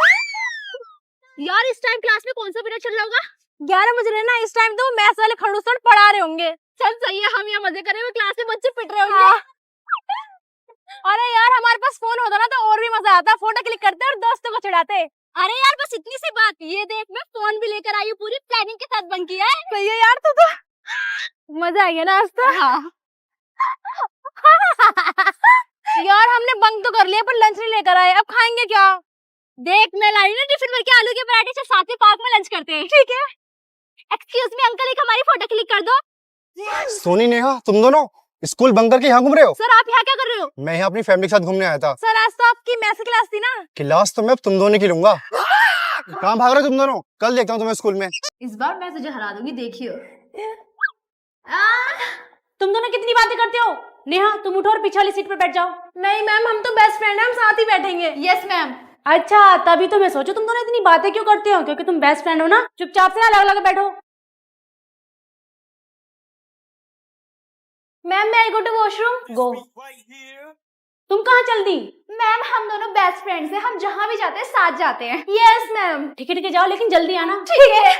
यार इस टाइम क्लास में कौन सा पीरियड चल रहा होगा? 11 बज रहे ना, इस टाइम तो मैथ्स वाले खड़ूस सर पढ़ा रहे होंगे। चल सही है, हम यहाँ मजे कर रहे हैं, क्लास में बच्चे पिट रहे होंगे। अरे यार, हमारे पास फोन होता ना तो और भी मजा आता, फोटो क्लिक करते और दोस्तों को चिढ़ाते। अरे यार बस इतनी सी बात, ये देख मैं फोन भी लेकर आई हूँ, पूरी प्लानिंग के साथ बंक किया है। सही है यार, तो मजा आ गया ना आज तो। हाँ। यार हमने बंक तो कर लिया, पर लंच नहीं लेकर आए, अब खाएंगे क्या? देख मैं लाई ना टिफिन भर के आलू के पराठे, से साथ में पार्क में लंच करते हैं। ठीक है। एक्सक्यूज मी अंकल, एक हमारी फोटो क्लिक कर दो। सोनी, नेहा, तुम दोनों स्कूल बंक करके यहाँ घूम रहे हो? सर आप यहाँ क्या कर रहे हो? मैं यहाँ अपनी फैमिली के साथ घूमने आया था। सर आज तो आपकी मैथ्स क्लास थी ना। क्लास तो मैं तुम दोनों की लूंगा। कहाँ भाग रहे हो तुम दोनों? कल देखता हूँ तुम्हें स्कूल में। इस बार मैं तुझे हरा दूंगी, देखियो। तुम दोनों कितनी बातें करते हो? नेहा तुम उठो और पीछे वाली सीट पर बैठ जाओ। नहीं मैम, हम तो बेस्ट फ्रेंड हैं, हम साथ ही बैठेंगे। Yes ma'am. अच्छा तभी तो मैं सोचू तुम दोनों इतनी बातें क्यों करते हो, क्योंकि तुम बेस्ट फ्रेंड हो ना। चुपचाप से अलग अलग बैठो। मैम मैं आई गो टू वॉशरूम। गो। तुम कहाँ चल दी? मैम हम दोनों बेस्ट फ्रेंड्स हैं, हम जहाँ भी जाते हैं साथ जाते हैं। Yes ma'am. ठीक है जाओ, लेकिन जल्दी आना। ठीक है।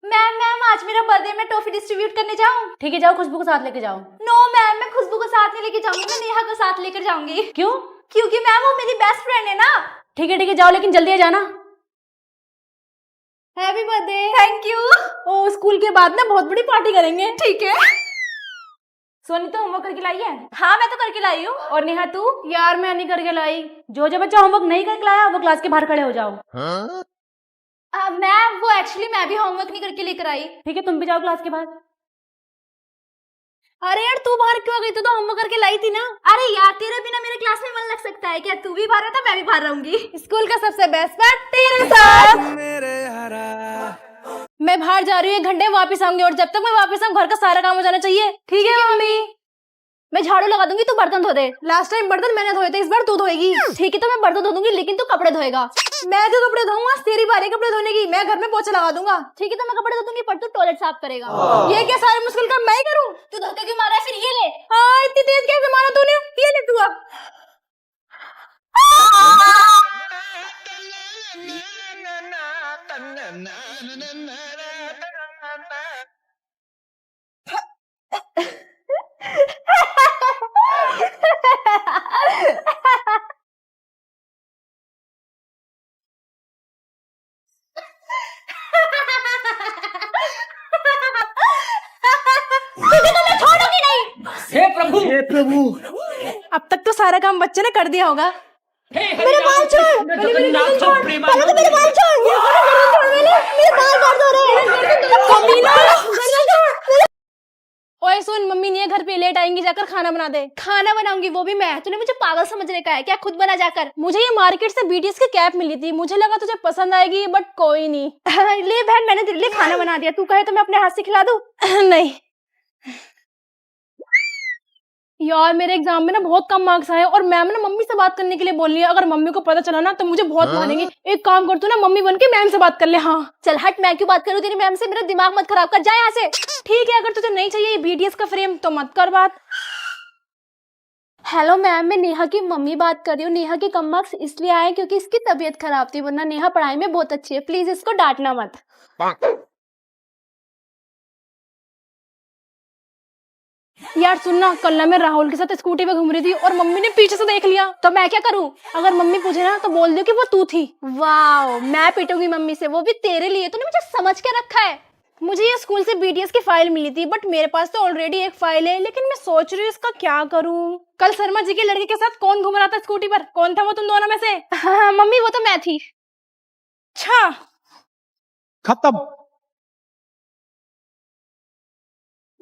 मैम आज मेरा बर्थडे, मैं टॉफी डिस्ट्रीब्यूट करने जाऊँ? ठीक है जाओ, खुशबू को साथ लेके जाओ। नो मैम, मैं खुशबू को साथ नहीं लेके जाऊंगी, मैं नेहा को साथ लेकर जाऊंगी। क्यों? क्योंकि मैम वो मेरी बेस्ट फ्रेंड है ना। ठीक है जाओ, लेकिन जल्दी आ जाना। Happy birthday. Thank you. ओ स्कूल के बाद ना बहुत बड़ी पार्टी करेंगे। ठीक है। सोनी तो होमवर्क करके लाई है? हाँ मैं तो करके लाई हूँ। और नेहा तू? यार मैं नहीं करके लाई। जो बच्चा होमवर्क नहीं करके लाया वो क्लास के बाहर खड़े हो जाओ। मैम वो एक्चुअली मैं भी होमवर्क नहीं करके लेकर आई। ठीक है तुम भी जाओ क्लास के बाहर। अरे यार तू बाहर क्यों आ गई? तू तो होमवर्क करके लाई थी ना। अरे यार तेरे बिना मेरे क्लास में मन लग सकता है क्या? तू भी बाहर है तो मैं भी बाहर रहूंगी। स्कूल का सबसे बेस्ट पार्ट तेरे साथ। मैं बाहर जा रही हूँ, 1 घंटे वापस आऊंगी और जब तक मैं वापस आऊँ घर का सारा काम हो जाना चाहिए। ठीक है मम्मी? मैं झाड़ू लगा दूंगी, तू बर्तन धो दे। लास्ट टाइम बर्तन मैंने धोए थे, इस बार तू धोएगी। ठीक है तो मैं बर्तन धो दूंगी लेकिन तू कपड़े धोएगा। मैं जो कपड़े धोऊंगा तेरी बारी कपड़े धोने की, मैं घर में पोछा लगा दूंगा। ठीक है तो मैं कपड़े धो दूंगी पर तू टॉयलेट साफ करेगा। ये क्या सारे मुश्किल काम मैं ही करूँ? तू धक्का क्यों मारा है? फिर ये ले। हाँ इतनी तेज कैसे मारा तूने? ये ले तू अब। हे प्रभु अब तक तो सारा काम बच्चे ने कर दिया होगा। मेरे बाल छोड़, मेरे बाल छोड़, पहले तो मेरे बाल छोड़, गर्दन छोड़, मेरे बाल दर्द हो रहे हैं। कमीना, गर्दन छोड़। ओए सुन, मम्मी नहीं है घर पे, लेट आएंगी, जाकर खाना बना दे। खाना बनाऊंगी वो भी मैं? तूने मुझे पागल समझने का है क्या? खुद बना जाकर। मुझे ये मार्केट से बीटीएस की कैप मिली थी, मुझे लगा तुझे पसंद आएगी बट कोई नहीं। ले बहन मैंने तेरे लिए खाना बना दिया, तू कहे तो मैं अपने हाथ से खिला दूं? नहीं यार मेरे एग्जाम में ना बहुत कम मार्क्स आए और मैम ने मम्मी से बात करने के लिए बोल लिया। अगर मम्मी को पता चला ना तो मुझे बहुत मानेंगे। एक काम कर तू ना मम्मी बन के मैम से बात कर ले। हाँ चल हट, मैं क्यों बात करूं तेरी मैम से? मेरा दिमाग मत खराब कर, जा यहाँ से। ठीक है, अगर तुझे नहीं चाहिए ये बीटीएस का फ्रेम तो मत कर बात। हेलो मैम, मैं नेहा की मम्मी बात कर रही हूँ। नेहा के कम मार्क्स इसलिए आए क्योंकि इसकी तबीयत खराब थी, वरना नेहा पढ़ाई में बहुत अच्छी है। प्लीज इसको डांटना मत। यार सुनना, कल ना मैं राहुल के साथ स्कूटी पे घूम रही थी और मम्मी ने पीछे से देख लिया। तो मैं क्या करूं? अगर मम्मी पूछे ना तो बोल दो कि वो तू थी। वाओ, मैं पीटूंगी मम्मी से, वो भी तेरे लिए। तूने मुझे समझ के रखा है। मुझे ये स्कूल से बीटीएस की फाइल मिली थी बट मेरे पास तो ऑलरेडी एक फाइल है, लेकिन मैं सोच रही हूँ इसका क्या करूँ। कल शर्मा जी के लड़के के साथ कौन घूम रहा था स्कूटी पर? कौन था वो तुम दोनों में से? हाँ मम्मी वो तो मैं थी। अच्छा खत्म।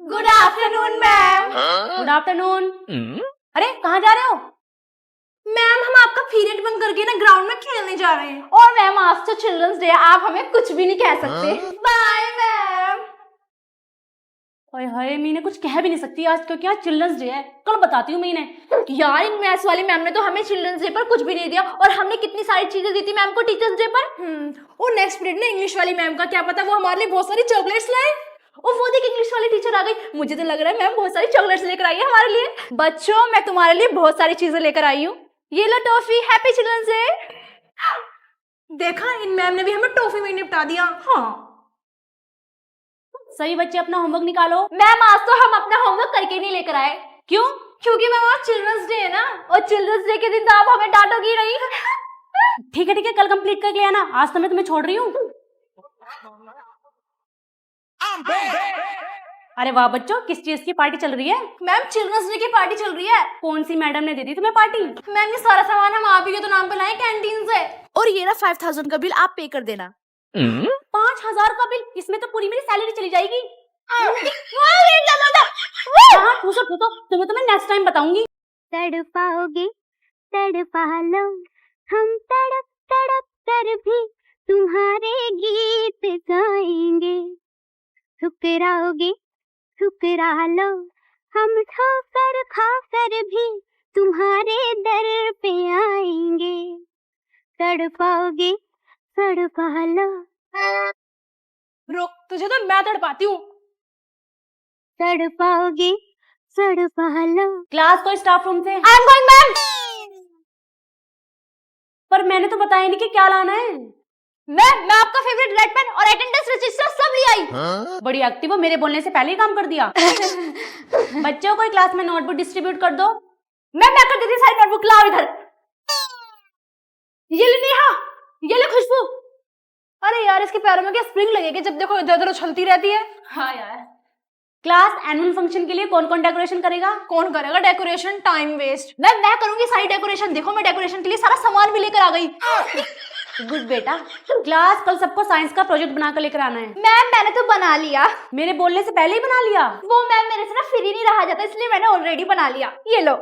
Good afternoon ma'am. Good afternoon. अरे कहाँ जा रहे हो? मैम हम आपका पीरियड बंद करके ना ग्राउंड में खेलने जा रहे हैं। और मैम आज तो चिल्ड्रंस डे, आप हमें कुछ भी नहीं कह सकते। Bye ma'am. ओए हाय, मीने कुछ कह भी नहीं सकती आज क्योंकि आज चिल्ड्रंस डे है। कल बताती हूँ मीने। यार इन मैथ्स वाली मैम ने तो हमें चिल्ड्रंस डे पर कुछ भी नहीं दिया और हमने कितनी सारी चीजें दी थी मैम को टीचर्स डे पर। और नेक्स्ट पीरियड में इंग्लिश वाली मैम का क्या पता वो हमारे लिए बहुत सारी चॉकलेट्स लाए। और वो देख इंग्लिश वाली टीचर आ गई। मुझे तो लग रहा है मैम बहुत सारी चॉकलेट्स लेकर आई है हमारे लिए। बच्चों मैं तुम्हारे लिए बहुत सारी चीजें लेकर आई हूँ। ये लो टॉफी, हैप्पी चिल्ड्रंस डे। देखा, इन मैम ने भी हमें टॉफी में निपटा दिया। हाँ सही बच्चे अपना होमवर्क निकालो। मैम आज तो हम अपना होमवर्क करके नहीं लेकर आए। क्यों? क्योंकि मैम आज चिल्ड्रंस डे है ना, और चिल्ड्रंस डे के दिन तो आप हमें डांटोगी नहीं। ठीक है कल कंप्लीट करके आना, आज तो मैं तुम्हें छोड़ रही हूँ। अरे वाह बच्चों, किस चीज की पार्टी चल रही है? मैम चिल्ड्रंस डे की पार्टी चल रही है। कौन सी मैडम ने दे दी तुम्हें पार्टी? मैम ये सारा सामान हम आप ही के तो नाम पे लाए कैंटीन से। और ये ना 5000 का बिल आप पे कर देना। 5000 का बिल? इसमें तो पूरी मेरी सैलरी चली जाएगी। हाँ ठूसो, तुम्हें तो मैं नेक्स्ट टाइम बताऊंगी। तड़पाओगे तड़पा लो, हम तड़प तड़प कर भी तुम्हारे गीत गाएंगे। ठुकराओगे ठुकरा लो, हम ठोकर खाकर भी तुम्हारे दर पे आएंगे। तड़पाओगे तड़पा लो। रुक, तुझे तो मैं तड़पाती हूँ। तड़पाओगे तड़पा लो। क्लास को स्टाफ रूम से। I am going ma'am. पर मैंने तो बताया नहीं कि क्या लाना है। मैं आपका फेवरेट रेड पेन और अटेंडेंस रजिस्टर सब ले आई। बड़ी एक्टिव हो, मेरे बोलने से पहले ही काम कर दिया। बच्चों को क्लास में नोटबुक डिस्ट्रीब्यूट कर दो। मैं कर देती सारी नोटबुक। लाओ इधर। ये ले नेहा, ये ले खुशबू। अरे यार इसके पैरों में क्या स्प्रिंग लगेगी? जब देखो इधर उधर उछलती रहती है। हाँ यार। क्लास एनुअल फंक्शन के लिए कौन कौन डेकोरेशन करेगा? कौन करेगा डेकोरेशन? Time waste. मैं करूंगी सारी डेकोरेशन। देखो मैं डेकोरेशन के लिए सारा सामान भी लेकर आ गई। गुड बेटा। क्लास कल सबको साइंस का प्रोजेक्ट बनाकर लेकर आना है। मैम मैंने तो बना लिया। मेरे बोलने से पहले ही बना लिया। वो मैम मेरे से ना फ्री नहीं रहा जाता, इसलिए मैंने ऑलरेडी बना लिया। ये लो।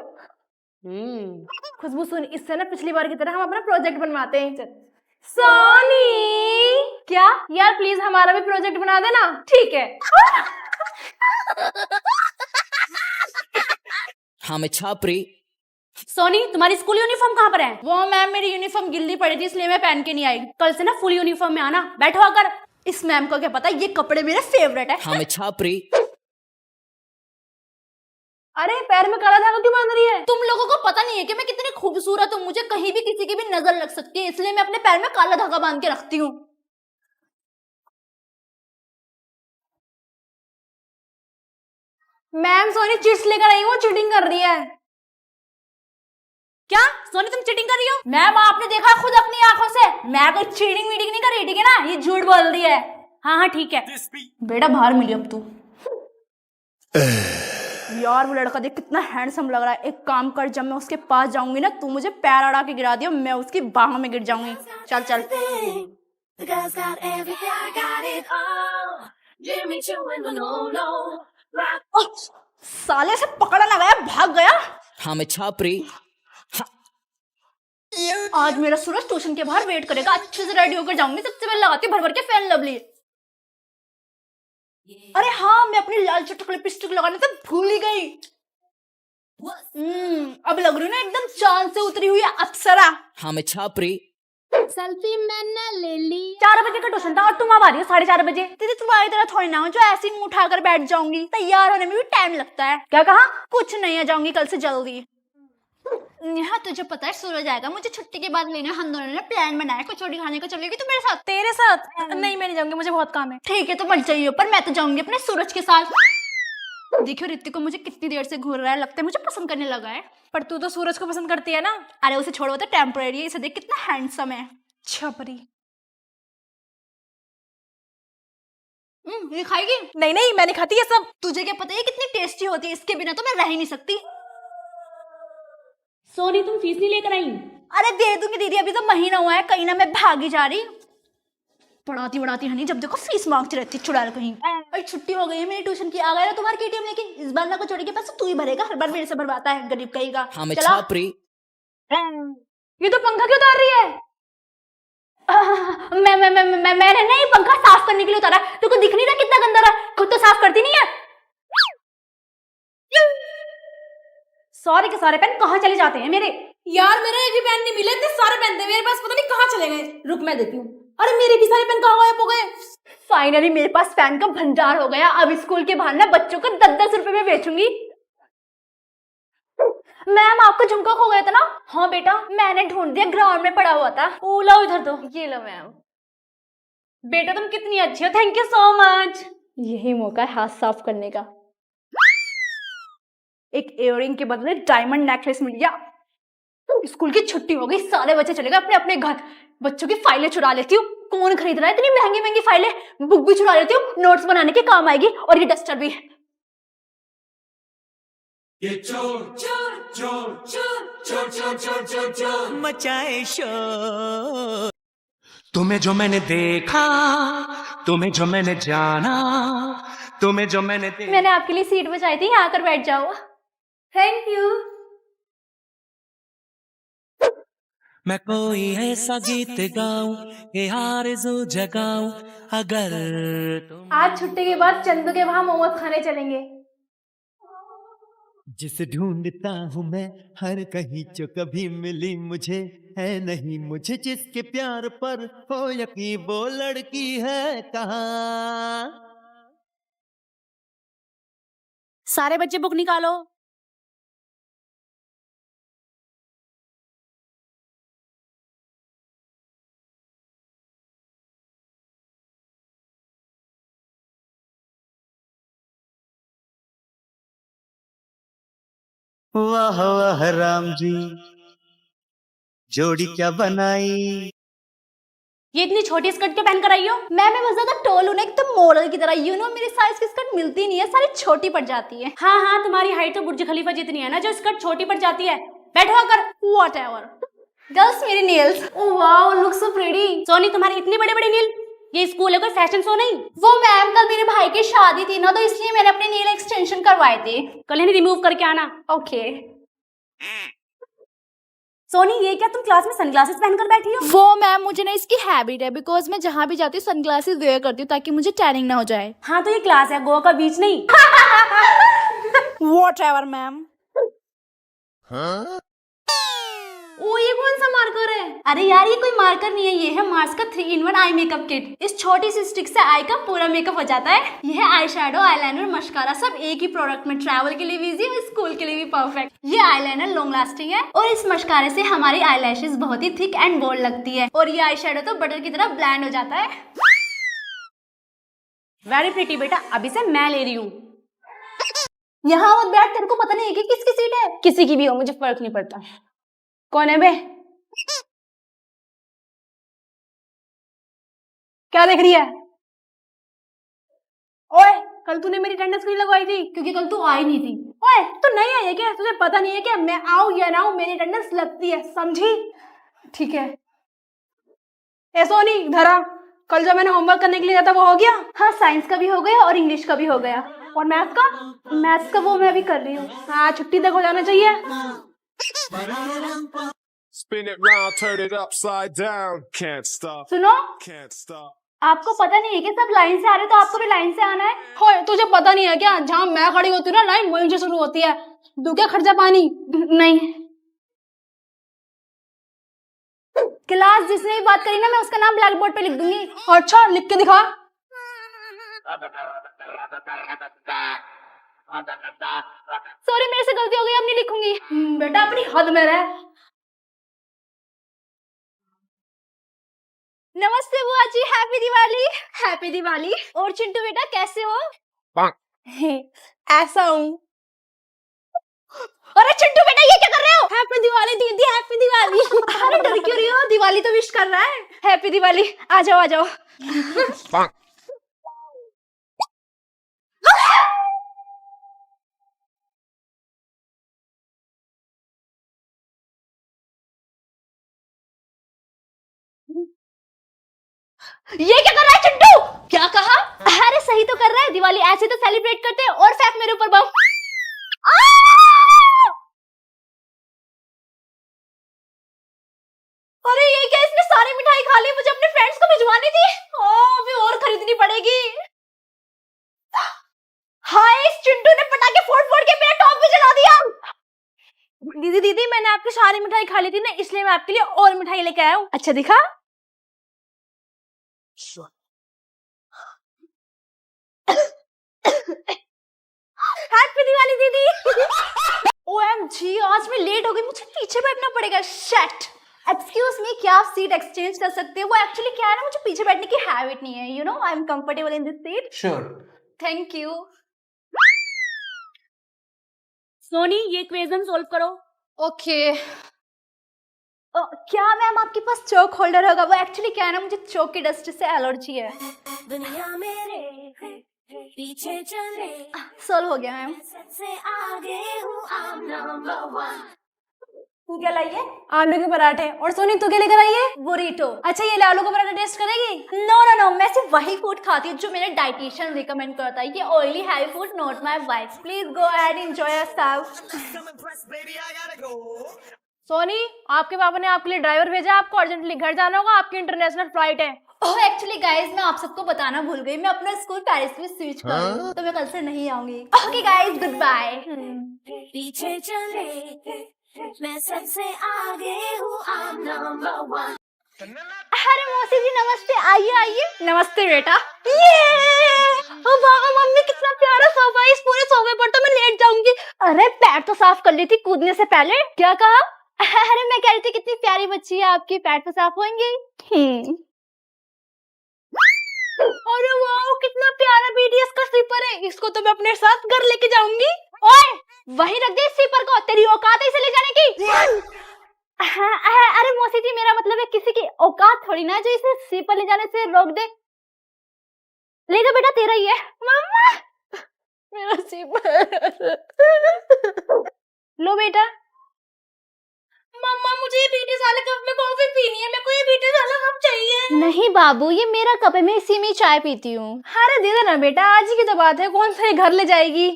खुशबू सुन, इससे ना पिछली बार की तरह हम अपना प्रोजेक्ट बनवाते हैं। सोनी क्या यार, प्लीज हमारा भी प्रोजेक्ट बना देना। ठीक है। हाँ मैं छापरी। सोनी तुम्हारी स्कूल यूनिफॉर्म कहाँ पर है? वो मैम मेरी यूनिफॉर्म गिल्ली पड़ी थी, इसलिए मैं पहन के नहीं आई। कल से ना फुल यूनिफॉर्म में आना। बैठो आकर। इस मैम को क्या पता, ये कपड़े मेरे फेवरेट है। हाँ मैं छापरी। अरे पैर में काला धागा क्यों बांध रही है? तुम लोगों को पता नहीं है कि मैं कितनी खूबसूरत हूँ, मुझे कहीं भी किसी की भी नजर लग सकती है, इसलिए मैं अपने पैर में काला धागा बांध के रखती हूँ। मैम सोनी चिट्स लेकर आई, वो चीटिंग कर रही है। क्या सोनी तुम चीटिंग कर रही हो? मैम आपने देखा खुद अपनी आंखों से, मैं कोई चीटिंग वीटिंग नहीं कर रही, ठीक है ना? ये झूठ बोल रही है। हाँ हाँ ठीक है। बेटा बाहर मिली अब तू। यार वो लड़का देख कितना हैंडसम लग रहा है। एक काम कर, जब मैं उसके पास जाऊंगी ना, तू मुझे पैर अड़ा के गिरा दियो, मैं उसकी बाहों में गिर जाऊंगी। चल चल। साले से पकड़ा ना गया, भाग गया। हाँ मैं छापरी। आज मेरा सूरज ट्यूशन के बाहर वेट करेगा, अच्छे से रेडी होकर जाऊंगी। सबसे पहले लगाती भर भर के फैन लवली। अरे हाँ, मैं अपनी लाल चटक लिपस्टिक लगाने तो भूल ही गई। अब लग रही ना एकदम चांद से उतरी हुई अप्सरा। हाँ मैं छापरी। सेल्फी मैंने ले ली। 4 बजे का ट्यूशन था और तुम अब आ रही हो 4:30 बजे। दीदी तुम्हारी तरह थोड़ी ना हो जो ऐसी मुंह उठाकर बैठ जाऊंगी, तैयार होने में भी टाइम लगता है। क्या कहा? कुछ नहीं, आ जाऊंगी कल से जल्दी। यहाँ तुझे पता है सूरज आएगा, मुझे छुट्टी के बाद लेना। हम दोनों ने प्लान बनाया कचौड़ी खाने को, चलेगी तू मेरे साथ? तेरे साथ? नहीं मैं नहीं जाऊंगी, मुझे बहुत काम है। ठीक है तो मत जाइए, पर मैं तो जाऊंगी अपने सूरज के साथ। देखियो ऋतिक को मुझे कितनी देर से घूर रहा है, लगता है मुझे पसंद करने लगा है। पर तू तो सूरज को पसंद करती है ना। अरे उसे छोड़ो, तो टेम्परेरी है, इसे देख कितना हैंडसम है। छपरी। ये खाएगी? नहीं नहीं मैं नहीं खाती ये सब। तुझे क्या पता है कितनी टेस्टी होती है, इसके बिना तो मैं रह ही नहीं सकती। सोनी तुम फीस नहीं लेकर आई? अरे दे दूंगी दीदी, अभी तो महीना हुआ है, कहीं ना मैं भागी जा रही। पढ़ाती बढ़ाती हनी, जब देखो फीस मांगती रहती चुड़ैल कहीं। अरे छुट्टी हो गई है मेरी ट्यूशन की, आ गया ना तुम्हारे केटीएम लेके। इस बार ना कचौड़ी के पैसे तू ही भरेगा, हर बार मेरे से भरवाता है, गरीब कहेगा। हाँ मैं छापरी। ये तो पंखा क्यों उतार रही है? मैंने नहीं पंखा साफ करने के लिए उतारा। तुमको दिख नहीं रहा कितना गंदा रहा? खुद तो साफ करती नहीं है। सॉरी के सारे पेन कहाँ चले जाते हैं मेरे? यार मेरे एक भी पेन नहीं मिले, इतने सारे पेन थे मेरे पास, पता नहीं कहाँ चले गए। रुक मैं देती हूँ। अरे मेरे भी सारे पेन कहाँ गायब हो गए? फाइनली मेरे पास पेन का भंडार हो गया। अब स्कूल के बाहर ना बच्चों को 10-10 रुपए में बेचूंगी। मैम आपका झुमका खो गया था ना? हाँ बेटा मैंने ढूंढ दिया, ग्राउंड में पड़ा हुआ था। ओ लो इधर दो। ये लो मैम। बेटा तुम कितनी अच्छी हो, थैंक यू सो मच। यही मौका है हाथ साफ करने का। एक इयररिंग के बदले डायमंड नेकलेस मिल गया। स्कूल की छुट्टी हो गई, सारे बच्चे चले गए अपने अपने घर। बच्चों की फाइलें चुरा लेती हूँ। कौन खरीद रहा है इतनी महंगी महंगी फाइलें? बुक भी चुरा लेती हूँ, नोट्स बनाने के काम आएगी। और ये डस्टर भी। ये चोर चोर चोर चोर चोर चोर चोर चोर चोर मचाए शोर। तुम्हें जो मैंने देखा, तुम्हें जो मैंने जाना, तुम्हें जो मैंने मैंने आपके लिए सीट बचाई थी, यहाँ आकर बैठ जाओ। Thank you. मैं कोई ऐसा गीत गाऊं, ये आरज़ू जगाऊं, अगर आज छुट्टी के बाद चंदू के वहां मोमोज खाने चलेंगे। जिसे ढूंढता हूँ मैं हर कहीं, जो कभी मिली मुझे है नहीं। मुझे जिसके प्यार पर हो यकीन, वो लड़की है कहाँ? सारे बच्चे बुक निकालो। वाह वाह राम जी, जोड़ी क्या बनाई। ये इतनी छोटी स्कर्ट क्यों पहन कर आई हो? मैं बहुत ज्यादा टोल हूँ ना, एकदम मॉडल की तरह। यू नो मेरी साइज की स्कर्ट मिलती नहीं है, सारी छोटी पड़ जाती है। हाँ हाँ तुम्हारी हाइट तो बुर्ज खलीफा जितनी है ना, जो स्कर्ट छोटी पड़ जाती है। बैठो आकर। व्हाटएवर। गर्ल्स मेरी nails, oh wow look so pretty. Soni तुम्हारे इतने बड़े बड़े नील, ये स्कूल है कोई फैशन शो नहीं। वो मैम कल मेरे भाई की शादी थी ना, तो इसलिए मैंने अपने नेल एक्सटेंशन करवाए थे। कल इन्हें रिमूव करके आना। ओके। सोनी ये क्या तुम क्लास में सनग्लासेस पहनकर बैठी हो? वो मैम मुझे ना इसकी हैबिट है, बिकॉज मैं जहाँ भी जाती हूँ सनग्लासेस वेयर करती हूँ ताकि मुझे टैनिंग ना हो जाए। हाँ तो ये क्लास है, गोवा का बीच नहीं। Whatever ma'am. ओ ये कौन सा मार्कर है? अरे यार ये कोई मार्कर नहीं है, ये है मार्स का 3-in-1 आई मेकअप किट। इस छोटी सी स्टिक से आई का पूरा मेकअप हो जाता है। ये है आई शेडो, आईलाइनर, मस्कारा सब एक ही प्रोडक्ट में। ट्रैवल के लिए भी इजी और स्कूल के लिए भी परफेक्ट। ये आईलाइनर लॉन्ग लास्टिंग है और इस मस्कारे से हमारी आईलैशेस बहुत ही थिक एंड बोल्ड लगती है। और ये आई शेडो तो बटर की तरह ब्लेंड हो जाता है। वेरी प्रिटी बेटा, अभी से मैं ले रही हूँ। यहाँ मत बैठ, तेरे को पता नहीं है कि किसकी सीट है? किसी की भी हो मुझे फर्क नहीं पड़ता। कौन है बे? क्या देख रही है? ओए कल तूने मेरी अटेंडेंस क्यों लगवाई थी? क्योंकि कल तू आई नहीं थी। ओए तू नहीं आई है क्या? तुझे पता नहीं है क्या मैं आऊं या ना आऊं मेरी अटेंडेंस लगती है, समझी? ठीक है। ए सोनी धरा, कल जब मैंने होमवर्क करने के लिए जाता वो हो गया? हाँ साइंस का भी हो गया और इंग्लिश का भी हो गया। और मैथ्स का? मैथ्स का वो मैं भी कर रही हूँ। हाँ छुट्टी तक हो जाना चाहिए। Spin it round, turn it upside down. Can't stop, सुनो, can't stop. आपको पता नहीं है कि सब लाइन से आ रहे, तो आपको भी लाइन से आना है। होए तुझे पता नहीं है क्या, जहाँ मैं खड़ी होती हूँ ना लाइन वहीं से शुरू होती है। दू क्या खर्चा पानी? नहीं। क्लास जिसने भी बात करी ना मैं उसका नाम ब्लैक बोर्ड पे लिख दूंगी। अच्छा लिख के दिखा। सॉरी मेरे से गलती हो गई, अब नहीं लिखूंगी। बेटा अपनी हद में रह। नमस्ते बुआ जी, हैप्पी दिवाली। हैप्पी दिवाली। और चिंटू बेटा कैसे हो? ऐसा हूँ। अरे चिंटू बेटा ये क्या कर रहे हो? हैप्पी दिवाली दीदी, हैप्पी दिवाली। अरे डर क्यों रही हो? दिवाली तो विश कर रहा है। हैप्पी दिवाली। आ जाओ आ जाओ। ये क्या कर रहा है चिंटू? क्या कहा? अरे सही तो कर रहा है, दिवाली ऐसे तो सेलिब्रेट करते हैं। और फेंक मेरे ऊपर बम। अरे ये क्या, इसने सारी मिठाई खा ली, मुझे अपने फ्रेंड्स को भिजवानी थी। अभी और खरीदनी पड़ेगी। हाय इस चिंटू ने पटाखे फोड़ फोड़ के मेरा टॉप भी जला दिया। दीदी दीदी मैंने आपकी सारी मिठाई खा ली थी ना, इसलिए मैं आपके लिए और मिठाई लेके आया हूँ। अच्छा दिखा। हैप्पी दिवाली दीदी। OMG आज मैं लेट हो गई, मुझे पीछे बैठना पड़ेगा। शिट। एक्सक्यूज मी, क्या आप सीट एक्सचेंज कर सकते हो? वो एक्चुअली क्या है ना, मुझे पीछे बैठने की हैबिट नहीं है। You know I am comfortable in this seat. Sure. Thank you. Soni ये इक्वेशन सॉल्व करो। ओके। क्या मैम आपके पास चौक होल्डर होगा? वो एक्चुअली क्या है ना, मुझे चौक की डस्ट से एलर्जी है। दुनिया मेरे पीछे चले, सॉल्व हो गया मैम। सबसे आगे हूँ, I'm number one। तू क्या लाई है? आलू के पराठे। और सोनी तू क्या लेकर आई है? बुरीटो। अच्छा ये आलू का पराठा टेस्ट करेगी? नो नो नो, मैं सिर्फ वही फूड खाती हूँ जो मेरा डाइटिशियन रिकमेंड करता है। ये oily heavy food not my wife. Please go and enjoy yourself. Soni आपके पापा ने आपके लिए ड्राइवर भेजा, आपको अर्जेंटली घर जाना होगा, आपकी इंटरनेशनल फ्लाइट है। ओह एक्चुअली गाइस मैं आप सबको बताना भूल गई, मैं अपना स्कूल पेरिस में स्विच कर रही हूँ, तो मैं कल से नहीं आऊंगी। Okay guys good bye. पीछे चले, मैं सबसे आगे हूँ, I'm number one। अरे मौसी जी नमस्ते, आइए आइए। नमस्ते बेटा। ये वाह मम्मी कितना प्यारा सोफा है, इस पूरे सोफे पर तो मैं लेट जाऊंगी। अरे पैर तो साफ कर ली थी कूदने से पहले। क्या कहा? अरे मैं कह रही थी कितनी प्यारी बच्ची है आपकी, पैर तो साफ होंगे। अरे वाह कितना प्यारा BTS का स्लीपर है, इसको तो मैं अपने साथ घर लेके जाऊंगी। ओए वहीं रख दे इस स्लीपर को, तेरी औकात है इसे ले जाने की। अरे मौसी जी मेरा मतलब है किसी की औकात थोड़ी ना जो इसे स्लीपर ले जाने से रोक दे। ले जा बेटा तेरा ही है। मम्मा मेरा स्लीपर। लो बेटा। मम्मा मुझे ये बीटीएस वाले कप में कॉफी पीनी है, मेरे को ये बीटीएस वाला कप चाहिए। नहीं बाबू, ये मेरा कप है, मैं इसी में ही चाय पीती हूँ। अरे दे देना बेटा, आज ही की तो बात है, कौन सा ये घर ले जाएगी।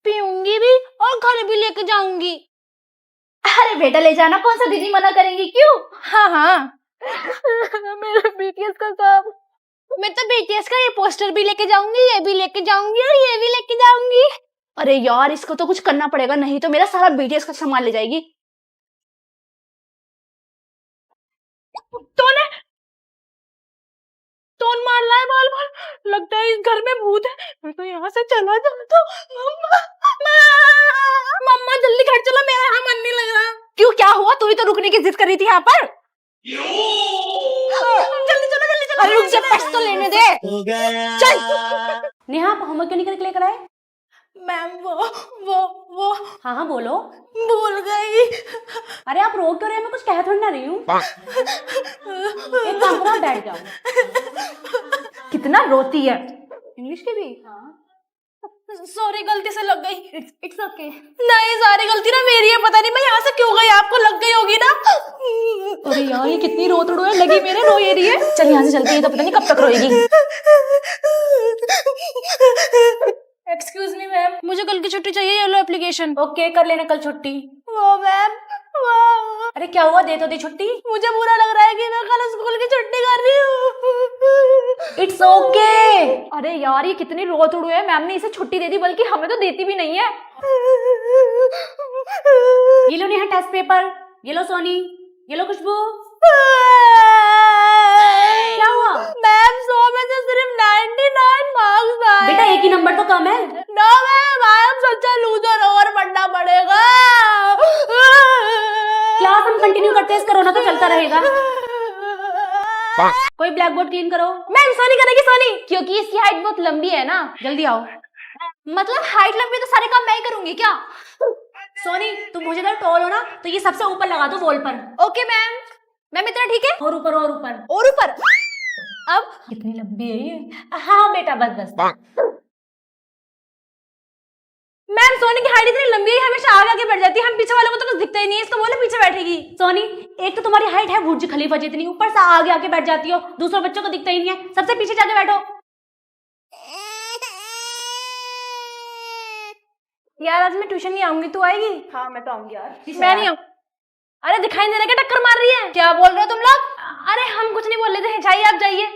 पीऊंगी भी और घर भी लेके जाऊंगी। अरे बेटा ले जाना, कौन सा दीदी मना करेंगी, क्यों? हाँ हाँ मेरा बीटीएस का कप। मैं तो बीटीएस का ये पोस्टर भी लेके जाऊंगी, ये भी लेके जाऊंगी और ये भी लेके जाऊंगी। अरे यार, इसको तो कुछ करना पड़ेगा, नहीं तो मेरा सारा बीटीएस का सामान ले जाएगी। टोन मार रहा है बाल बाल, लगता है इस घर में भूत है। मैं तो यहाँ से चला जाता हूँ। मम्मा जल्दी घर चलो, मेरा यहाँ मन नहीं लग रहा। क्यों, क्या हुआ? तू ही तो रुकने की जिद कर रही थी यहाँ पर। जल्दी चलो जल्दी चलो। अरे रुक जा, पर्स तो लेने दे। चल। नेहा, आप होमवर्क क्यों नहीं करके लेकर आए? मैम वो हाँ हाँ बोलो। भूल गई। अरे आप रो क्यों रहे हैं? मैं कुछ कह थोड़ी ना रही हूँ। एक काम करो, आप बैठ जाओ। कितना रोती है। इंग्लिश की भी? सॉरी, गलती से लग गई। It's okay. नहीं, सारी गलती ना मेरी है, पता नहीं मैं यहाँ से क्यों गई, आपको लग गई होगी ना। अरे यार, ये कितनी रोतड़ू है, लगी मेरे रो ये रही है। चल यहाँ से चलते हैं, तो पता नहीं कब तक रोएगी। एक्सक्यूज मी मैम, मुझे कल की छुट्टी चाहिए, येलो एप्लीकेशन। ओके, कर लेना कल छुट्टी। वो मैम वो। अरे क्या हुआ, दे तो दे छुट्टी। मुझे बुरा लग रहा है कि मैं कल स्कूल की छुट्टी कर रही हूँ। It's okay. अरे यार, ये कितनी रोतड़ू है, मैम ने इसे छुट्टी दे दी, बल्कि हमें तो देती भी नहीं है। ये लो नेहा टेस्ट पेपर, ये लो सोनी, ये लो खुशबू। क्या हुआ? मैम 100 में से सिर्फ 99 मार्क्स आए। बेटा एक ही नंबर तो कम है। No ma'am, I am such a loser, और पढ़ना पड़ेगा। क्लास हम कंटिन्यू करते हैं, कोरोना तो चलता रहेगा। कोई ब्लैक बोर्ड क्लीन करो। मैम सोनी करेगी, सोनी। क्योंकि इसकी हाइट बहुत लंबी है ना। जल्दी आओ। मतलब हाइट लंबी तो सारे काम मैं ही करूंगी क्या? सोनी, तुम मुझे अगर टॉल हो ना तो ये सबसे ऊपर लगा दो वॉल पर। Okay ma'am. मैम इतना ठीक है? और ऊपर और ऊपर और ऊपर। अब कितनी लंबी है ये। हाँ बेटा, बस बस। मैम सोनी की हाइट इतनी लंबी है, हमेशा आगे आगे बढ़ जाती है, हम पीछे वालों को तो कुछ दिखता ही नहीं है, इसको बोले पीछे बैठेगी। सोनी, एक तो तुम्हारी हाइट है बुर्ज खलीफा जितनी, ऊपर से आगे आके बैठ जाती हो, दूसरे बच्चों को दिखता ही नहीं है, सबसे पीछे जाके बैठो। यार आज मैं ट्यूशन नहीं आऊंगी, तू आएगी? हाँ मैं तो आऊंगी यार। मैं नहीं आऊँ। अरे दिखाई नहीं दे रहा क्या, टक्कर मार रही है? क्या बोल रहे हो तुम लोग? अरे हम कुछ नहीं बोल रहे थे, जाइए आप जाइए।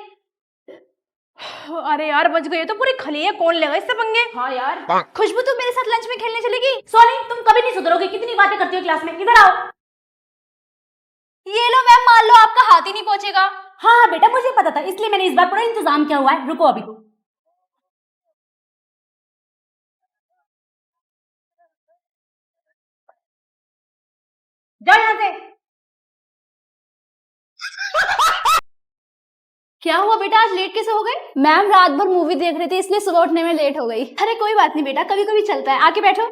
अरे यार बच गई, तो पूरी खली है, कौन लेगा इससे पंगे। हाँ यार। खुशबू तू मेरे साथ लंच में खेलने चलेगी? सोनी, तुम कभी नहीं सुधरोगे, कितनी बातें करती हो क्लास में। इधर आओ। ये लो मैम, मान लो आपका हाथ ही नहीं पहुंचेगा। हाँ हाँ बेटा, मुझे पता था, इसलिए मैंने इस बार पूरा इंतजाम किया हुआ है। रुको अभी। जाओ यहाँ से। क्या हुआ बेटा, आज लेट कैसे हो गए? मैम रात भर मूवी देख रही थी, इसलिए सुबह उठने में लेट हो गई। अरे कोई बात नहीं बेटा, कभी कभी चलता है, आके बैठो।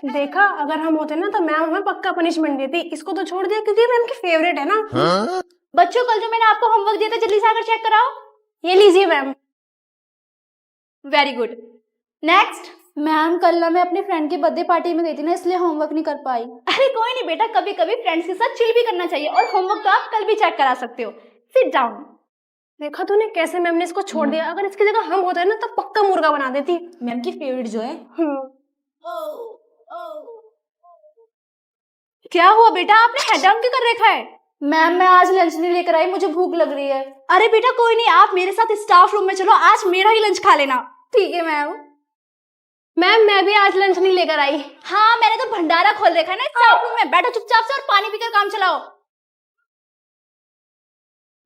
देखा, अगर हम होते ना तो मैम हमें पक्का पनिशमेंट देती, इसको तो छोड़ दिया क्योंकि मैम की फेवरेट है ना। बच्चों, कल जो मैंने आपको होमवर्क दिया था, जल्दी से आकर चेक कराओ। ये लीजिए ma'am. Very good. Next. Ma'am कल ना मैं अपनी फ्रेंड की बर्थडे पार्टी में गई थी ना, इसलिए होमवर्क नहीं कर पाई। अरे कोई नहीं बेटा, कभी कभी फ्रेंड्स के साथ चिल भी करना चाहिए, और होमवर्क तो आप कल भी चेक करा सकते हो। Sit down. देखा तूने कैसे मैम ने इसको छोड़ दिया, अगर इसकी जगह हम होते ना तो पक्का मुर्गा बना देती। मैम की फेवरेट जो है। क्या हुआ बेटा, आपने हेड डाउन क्यों कर रखा है? मैम मैं आज लंच नहीं लेकर आई, मुझे भूख लग रही है। अरे बेटा कोई नहीं, आप मेरे साथ स्टाफ रूम में चलो, आज मेरा ही लंच खा लेना। ठीक है मैम। मैम मैं भी आज लंच नहीं लेकर आई। हाँ मैंने तो भंडारा खोल रखा है ना स्टाफ रूम में, बैठो चुपचाप से और पानी पीकर काम चलाओ।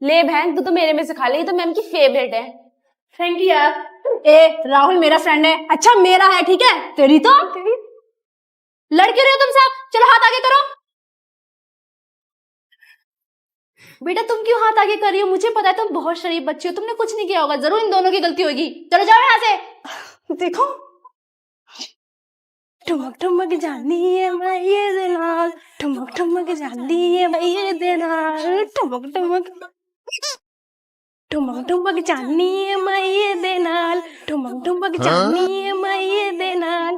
ले बहन, तू तो मेरे में से खा ले, ये तो मैम की फेवरेट है। थैंक यू यार। ए राहुल मेरा फ्रेंड है। अच्छा मेरा है, ठीक है। तेरी तो लड़के रहे हो तुम सब, चलो हाथ आगे करो। बेटा तुम क्यों हाथ आगे कर रही हो? मुझे पता है तुम बहुत शरीफ बच्ची हो, तुमने कुछ नहीं किया होगा, जरूर इन दोनों की गलती होगी। चलो जाओ यहाँ से। देखो, ठुमक ठुमक जानी है मैं ये देना, ठुमक ठुमक जानी है मैं ये देना, ठुमक ठुमक ठुमक ठुमक जानी है मैं ये देना, ठुमक ठुमक जानी है मैं ये देना।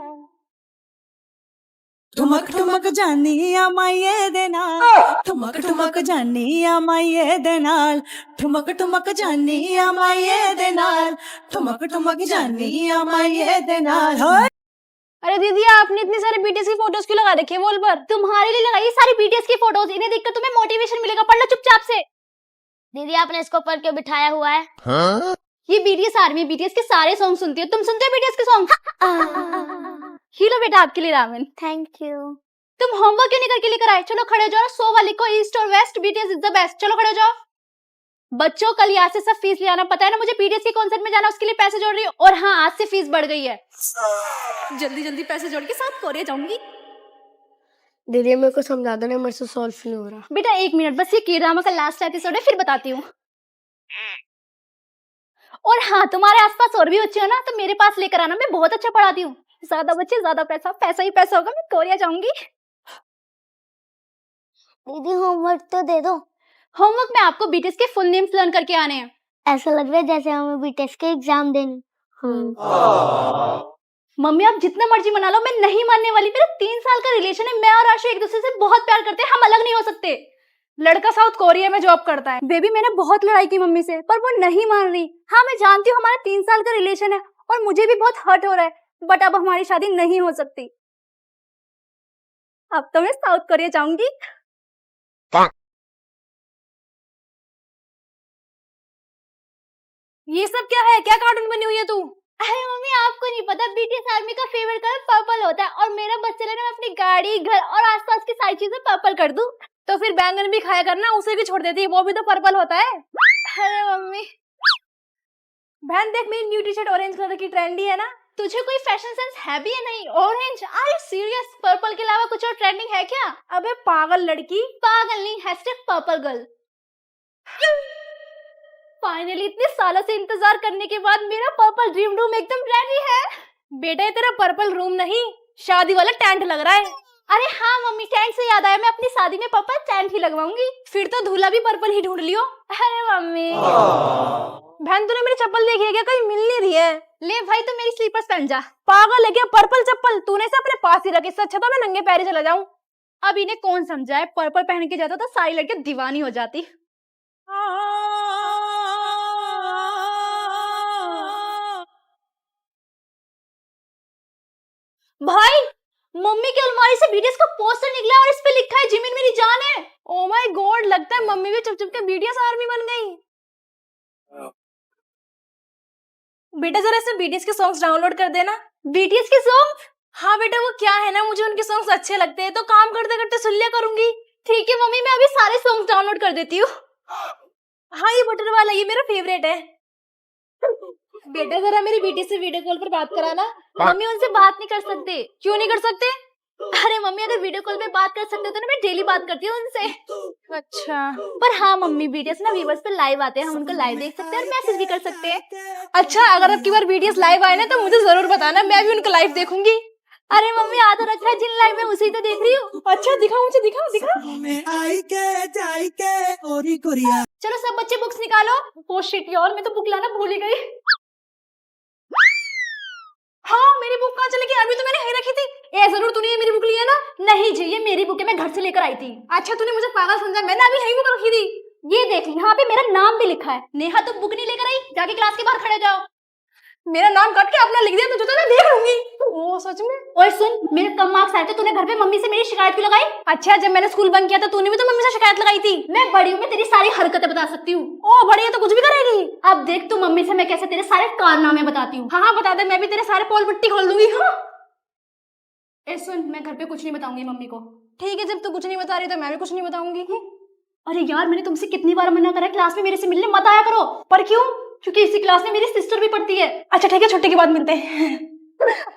ठुमक ठुमक जानी आ माये दे नाल ठुमक ठुमक जानी आ माये दे नाल ठुमक ठुमक जानी आ माये दे नाल ठुमक ठुमक जानी आ माये दे नाल। अरे दीदी आपने इतनी सारी बीटीएस की फोटोज क्यों लगा रखी है वॉल पर? तुम्हारे लिए लगाई सारी बीटीएस की फोटोज, इन्हें देखकर तुम्हें मोटिवेशन मिलेगा, पढ़ लो चुपचाप से। दीदी आपने इसको पर क्यों बिठाया हुआ है? हाँ? ये बीटीएस आर्मी बीटीएस के सारे सॉन्ग सुनती हो, तुम सुनते हो बीटीएस के सॉन्ग? ही लो बेटा आपके लिए रामेन। Thank you. तुम होमवर्क क्यों नहीं करके लेकर आए? चलो खड़े हो जाओ, 100 वाले को ईस्ट और west BTS is the best. चलो खड़े हो जाओ बच्चों, कल यहाँ से सब फीस ले आना, पता है ना मुझे बीटीएस के कॉन्सर्ट में जाना, उसके लिए पैसे जोड़ रही हूँ। और हाँ आज से फीस बढ़ गई है, जल्दी जल्दी पैसे जोड़ के साथ कोरिया जाऊंगी। दीदी मेरे को समझा दो ना, मेरे से सॉल्व नहीं हो रहा। बेटा 1 मिनट बस, ये K-ड्रामा का लास्ट एपिसोड है, फिर बताती हूँ। और हाँ तुम्हारे आसपास और भी बच्चे हो ना तो मेरे पास लेकर आना, मैं बहुत अच्छा पढ़ाती हूँ। ज्यादा बच्चे ज्यादा पैसा, पैसा ही पैसा होगा, मैं कोरिया जाऊंगी। दीदी होमवर्क तो दे दो। होमवर्क में आपको बीटीएस के फुल नेम्स लर्न करके आने हैं। ऐसा लग रहा है जैसे हमें बीटीएस के एग्जाम देने। मम्मी आप जितना मर्जी मना लो, मैं नहीं मानने वाली। मेरा 3 साल का रिलेशन है, मैं और आशु एक दूसरे से बहुत प्यार करते हैं, हम अलग नहीं हो सकते। लड़का साउथ कोरिया में जॉब करता है। बेबी मैंने बहुत लड़ाई की मम्मी से, पर वो नहीं मान रही। हाँ मैं जानती हूँ हमारा 3 साल का रिलेशन है और मुझे भी बहुत हर्ट हो रहा है, बट अब हमारी शादी नहीं हो सकती। अब तो मैं साउथ कोरिया जाऊंगी। ये सब क्या है? क्या कार्टून बनी हुई है तू? अरे मम्मी आपको नहीं पता, बीटीएस आर्मी का फेवरेट कलर पर्पल होता है और मेरा बस चले ना, मैं अपनी गाड़ी, घर और आसपास की सारी चीजें पर्पल कर दूं। तो फिर बैंगन भी खाया करना, उसे भी छोड़ देती है, वो भी तो पर्पल होता है। अरे मम्मी बहन देख मेरी new T shirt orange colour की ट्रेंडी है ना। तुझे कोई फैशन सेंस है भी या नहीं? Orange? Are you serious? Purple के अलावा कुछ और ट्रेंडिंग है क्या? अबे पागल लड़की। पागल नहीं, हैशटैग पर्पल गर्ल। फाइनली इतने सालों से इंतजार करने के बाद मेरा पर्पल ड्रीम रूम एकदम रेडी है। बेटा ये तेरा पर्पल रूम नहीं, शादी वाला टेंट लग रहा है। अरे हाँ मम्मी, टेंट से याद आया, मैं अपनी शादी में पर्पल टेंट ही लगवाऊंगी। फिर तो दूल्हा भी पर्पल ही ढूंढ लियो। अरे मम्मी बहन तूने मेरी चप्पल देखी है क्या? कहीं मिल नहीं रही है। ले भाई तो मेरी स्लीपर्स पहन जा। पागल है क्या? पर्पल चप्पल तूने से अपने पास ही रखी, इससे अच्छा तो मैं नंगे पैर चला जाऊं। अब इन्हें कौन समझाए, पर्पल पहन के जाता तो सारी लड़कियां दीवानी हो जाती। भाई मम्मी की अलमारी से बीटीएस का पोस्टर निकला और इस पे लिखा है जिमिन मेरी जान है। ओ माय गॉड, लगता है मम्मी भी चुप चुप के बीटीएस आर्मी बन गई। बेटा जरा से बीटीएस के सॉन्ग्स डाउनलोड कर देना। बीटीएस के सॉन्ग्स? हाँ बेटा वो क्या है ना, मुझे उनके सॉन्ग्स अच्छे लगते हैं तो काम करते करते सुन लिया करूंगी। ठीक है मम्मी, मैं अभी सारे सॉन्ग्स डाउनलोड कर देती हूँ। हाँ ये बटन वाला, ये मेरा फेवरेट है। बेटा जरा मेरी बेटी से वीडियो कॉल पर बात कराना। मम्मी उनसे बात नहीं कर सकते। क्यों नहीं कर सकते? अरे मम्मी अगर वीडियो कॉल पे बात कर सकते तो ना मैं डेली बात करती हूँ उनसे। अच्छा पर हाँ मम्मी बीटीएस ना व्यूअर्स पे लाइव आते हैं, हम उनको लाइव देख सकते हैं और मैसेज भी कर सकते हैं। अच्छा अगर अब की बार बीटीएस लाइव आए ना तो मुझे जरूर बताना, मैं भी उनको लाइव देखूंगी। अरे मम्मी आ तो रखा है, जिन लाइव में उसी तो देख रही हूँ। अच्छा दिखाओ मुझे, दिखाओ दिखाओ। चलो सब बच्चे बुक्स निकालो। ओ शिट यार मैं तो बुक लाना भूल ही गई। हाँ मेरी बुक कहाँ चली गई? अभी तो मैंने यहीं रखी थी। ए जरूर तूने ये मेरी बुक ली है ना? नहीं जी ये मेरी बुक है, मैं घर से लेकर आई थी। अच्छा तूने मुझे पागल समझा, मैंने अभी यही बुक रखी थी। ये देख यहाँ पे मेरा नाम भी लिखा है। नेहा तुम बुक नहीं लेकर आई? जाके क्लास के बाहर खड़े जाओ। मेरा नाम काट के अपना लिख दिया तो जो मैं देख लूंगी। ओ सच में? और सुन मेरे कम मार्क्स आए थे, तूने घर पे मम्मी से मेरी शिकायत क्यों लगाई? अच्छा जब मैंने स्कूल बंक किया था तूने भी तो मम्मी से शिकायत लगाई थी। मैं बड़ी हूँ, मैं तेरी सारी हरकतें बता सकती हूँ। ओ बड़ी है तो कुछ भी करेगी। अब देख तू मम्मी से मैं कैसे तेरे सारे कारनामे बताती हूँ। हाँ बता दे, मैं भी तेरे सारे पोल पट्टी खोल दूंगी। हाँ ए सुन मैं घर पे कुछ नहीं बताऊंगी मम्मी को। ठीक है जब तू कुछ नहीं बता रही तो मैं भी कुछ नहीं बताऊंगी। अरे यार मैंने तुमसे कितनी बार मना करा क्लास में मेरे से मिलने मत आया करो। पर क्यों? क्योंकि इसी क्लास में मेरी सिस्टर भी पढ़ती है। अच्छा ठीक है छुट्टी के बाद मिलते हैं।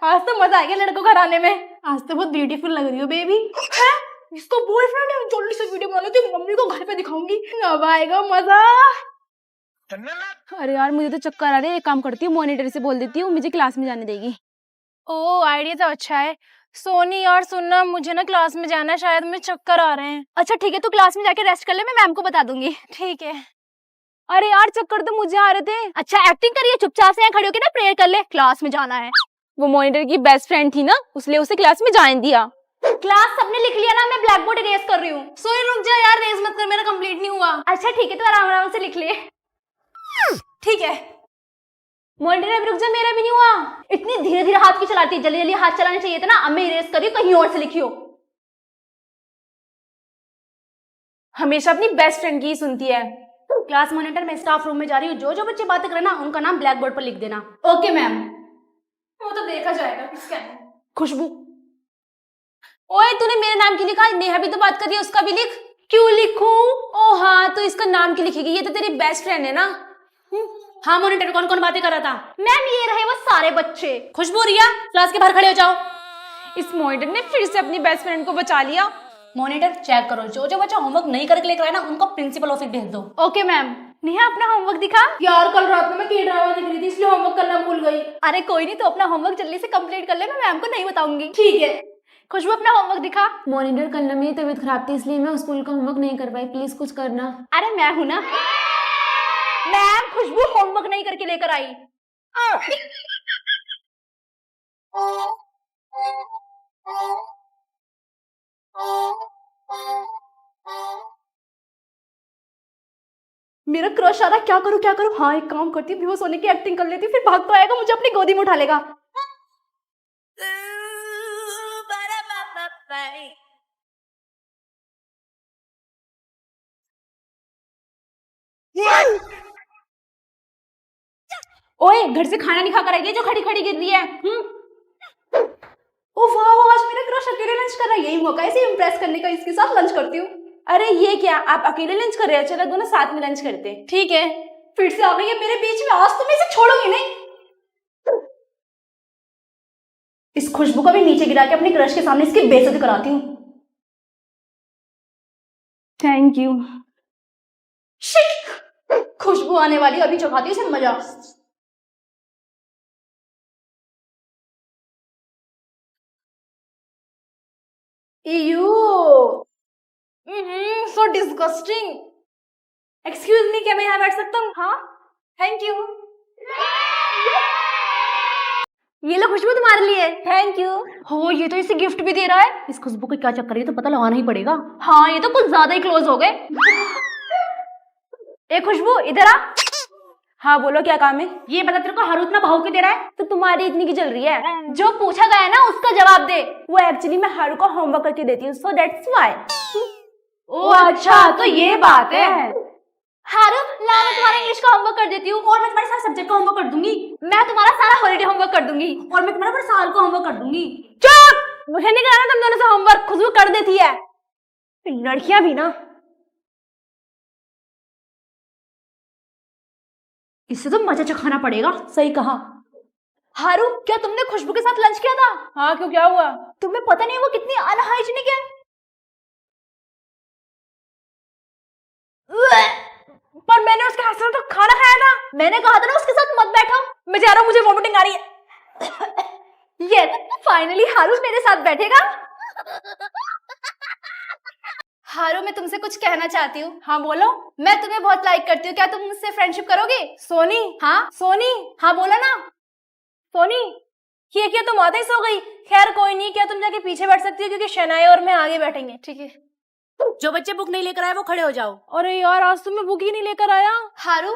आज तो मजा आ गया लड़कों घर आने में। आज तो बहुत ब्यूटीफुल लग रही हो बेबी। है? इसको बॉयफ्रेंड है? जल्दी से वीडियो बना लेती हूँ, मम्मी को घर पे दिखाऊंगी, अब आएगा मजा। अरे यार मुझे तो चक्कर आ रहे हैं, एक काम करती हूँ मॉनिटर से बोल देती हूँ मुझे क्लास में जाने देगी। ओ आइडिया तो अच्छा है। सोनी यार सुनना, मुझे ना क्लास में जाना है, शायद मुझे चक्कर आ रहे हैं। अच्छा ठीक है तू क्लास में जाके रेस्ट कर ले, मैं मैम को बता दूंगी। ठीक है। अरे यार चक्कर तो मुझे आ रहे थे। अच्छा एक्टिंग करिए, चुपचाप से यहाँ खड़े होके ना प्रेयर कर ले, क्लास में जाना है। वो मॉनिटर की बेस्ट फ्रेंड थी ना, उसलिए उसे क्लास में जाने दिया। क्लास सबने लिख लिया ना, मैं ब्लैक बोर्ड इरेज कर रही हूँ। सोनी रुक जा यार, रेज मत कर, मेरा कंप्लीट नहीं हुआ। अच्छा ठीक है, तो आराम आराम से लिख ले। ठीक है। मॉनिटर अभी रुक जा, मेरा भी नहीं हुआ। इतनी धीरे धीरे हाथ की चलाती है, जल्दी जल्दी हाथ चलाना चाहिए था ना। अब मैं इरेज करी, कहीं और से लिखियो। हमेशा अपनी बेस्ट फ्रेंड की ही सुनती है। क्लास मॉनिटर, मैं स्टाफ रूम में जा रही हूँ। जो जो बच्चे बातें करे ना, उनका नाम ब्लैक बोर्ड पर लिख देना। Okay ma'am. वो तो देखा जाएगा किसका है। खुशबू, ओए तूने मेरे नाम की लिखा, नेहा भी तो बात कर रही है, उसका भी लिख। क्यों लिखूं? ओ हाँ, तो इसका नाम क्यों लिखेगी? ये तो तेरी बेस्ट फ्रेंड है ना। हाँ मॉनिटर, कौन कौन बातें कर रहा था? मैम ये रहे वो सारे बच्चे। खुशबू, रिया, क्लास के बाहर खड़े हो जाओ। इस मॉनिटर ने फिर से अपनी बेस्ट फ्रेंड को बचा लिया। मॉनिटर चेक करो, जो जो बच्चा होमवर्क नहीं करके लेकर आया ना, उनको प्रिंसिपल ऑफिस भेज दो। Okay ma'am. नेहा अपना होमवर्क दिखा। यार कल रात में मैं के ड्रामा देख रही थी, इसलिए होमवर्क करना भूल गई। अरे कोई नहीं, तो अपना होमवर्क जल्दी से कंप्लीट कर ले, मैं मैम को नहीं बताऊंगी। ठीक है। खुशबू अपना होमवर्क दिखा। मॉनिटर, कल ना मेरी तबीयत खराब थी, इसलिए मैं स्कूल का होमवर्क नहीं कर पाई, प्लीज कुछ करना। अरे मैं हूं ना। मैम, खुशबू होमवर्क नहीं करके लेकर आई। मेरा क्रश आ रहा है, क्या करूं क्या करूं? हाँ एक काम करती हूँ, बेहोश होने की एक्टिंग कर लेती हूँ, फिर भाग तो आएगा, मुझे अपनी गोदी में उठा लेगा। ओए, घर से खाना नहीं खा कर आई है जो खड़ी खड़ी गिर रही है। ओ वाह, आज मेरा क्रश अकेले लंच कर रहा है। यही मौका है इसे इम्प्रेस करने का, इसके साथ लंच करती हूँ। अरे ये क्या, आप अकेले लंच कर रहे हैं? चलो दोनों साथ में लंच करते हैं। ठीक है। फिर से आ गई है मेरे बीच में, आज तो मैं इसे छोड़ूंगी नहीं। इस खुशबू को भी नीचे गिरा के अपने क्रश के सामने इसकी बेइज्जती कराती हूँ। Thank you. शिट, खुशबू आने वाली, अभी चखाती हूँ इसे मजा। So disgusting. एक्सक्यूज मी, क्या मैं यहाँ बैठ सकता हूँ? हाँ थैंक यू। ये लो खुशबू तुम्हारे लिए। Thank you. हो, ये तो इसे गिफ्ट भी दे रहा है। इस खुशबू को क्या चक्कर है, तो पता लगाना ही पड़ेगा। हाँ ये तो कुछ ज्यादा ही क्लोज हो गए। ए खुशबू, इधर आ। हाँ बोलो, क्या काम है? ये बता, तेरे को हारू इतना भाव क्यों दे रहा है? तो तुम्हारी इतनी की जल रही है? जो पूछा गया है ना उसका जवाब दे। वो एक्चुअली मैं हारू को होमवर्क करके देती हूँ, सो दैट्स व्हाई। ओ अच्छा, तो ये बात है। हारू, ला मैं तुम्हारा इंग्लिश का होमवर्क कर देती हूँ, और मैं तुम्हारे सारे सब्जेक्ट का होमवर्क कर दूंगी। मैं तुम्हारा सारा हॉलिडे होमवर्क कर दूंगी, और मैं तुम्हारा पूरे साल का होमवर्क कर दूंगी। चुप! मुझे नहीं कराना तुम दोनों से होमवर्क, खुशबू कर देती है। लड़कियां भी ना। इससे तो मजा चखाना पड़ेगा। सही कहा। हारू, क्या तुमने खुशबू के साथ लंच किया था? हाँ क्यों, क्या हुआ? तुम्हें पता नहीं वो कितनी अनहाइजीनिक है? पर मैंने उसके हाथ से तो खाना खाया था। मैंने कहा था ना उसके साथ मत बैठो। मैं जा रहा हूँ, मुझे वोमिटिंग आ रही है। ये फाइनली हारू मेरे साथ बैठेगा। हारू, मैं तुमसे कुछ कहना चाहती हूँ। हाँ बोलो। मैं तुम्हें बहुत लाइक करती हूँ, क्या तुम मुझसे फ्रेंडशिप करोगे? सोनी। हाँ सोनी। हाँ बोलो ना। सोनी, ये क्या तुम आधे सो गई? खैर कोई नहीं, क्या तुम जाके पीछे बैठ सकती हो, क्योंकि शनाया और मैं आगे बैठेंगे। ठीक है। जो बच्चे बुक नहीं लेकर आए वो खड़े हो जाओ। अरे यार, आज तो मैं बुक ही नहीं लेकर आया। हारू,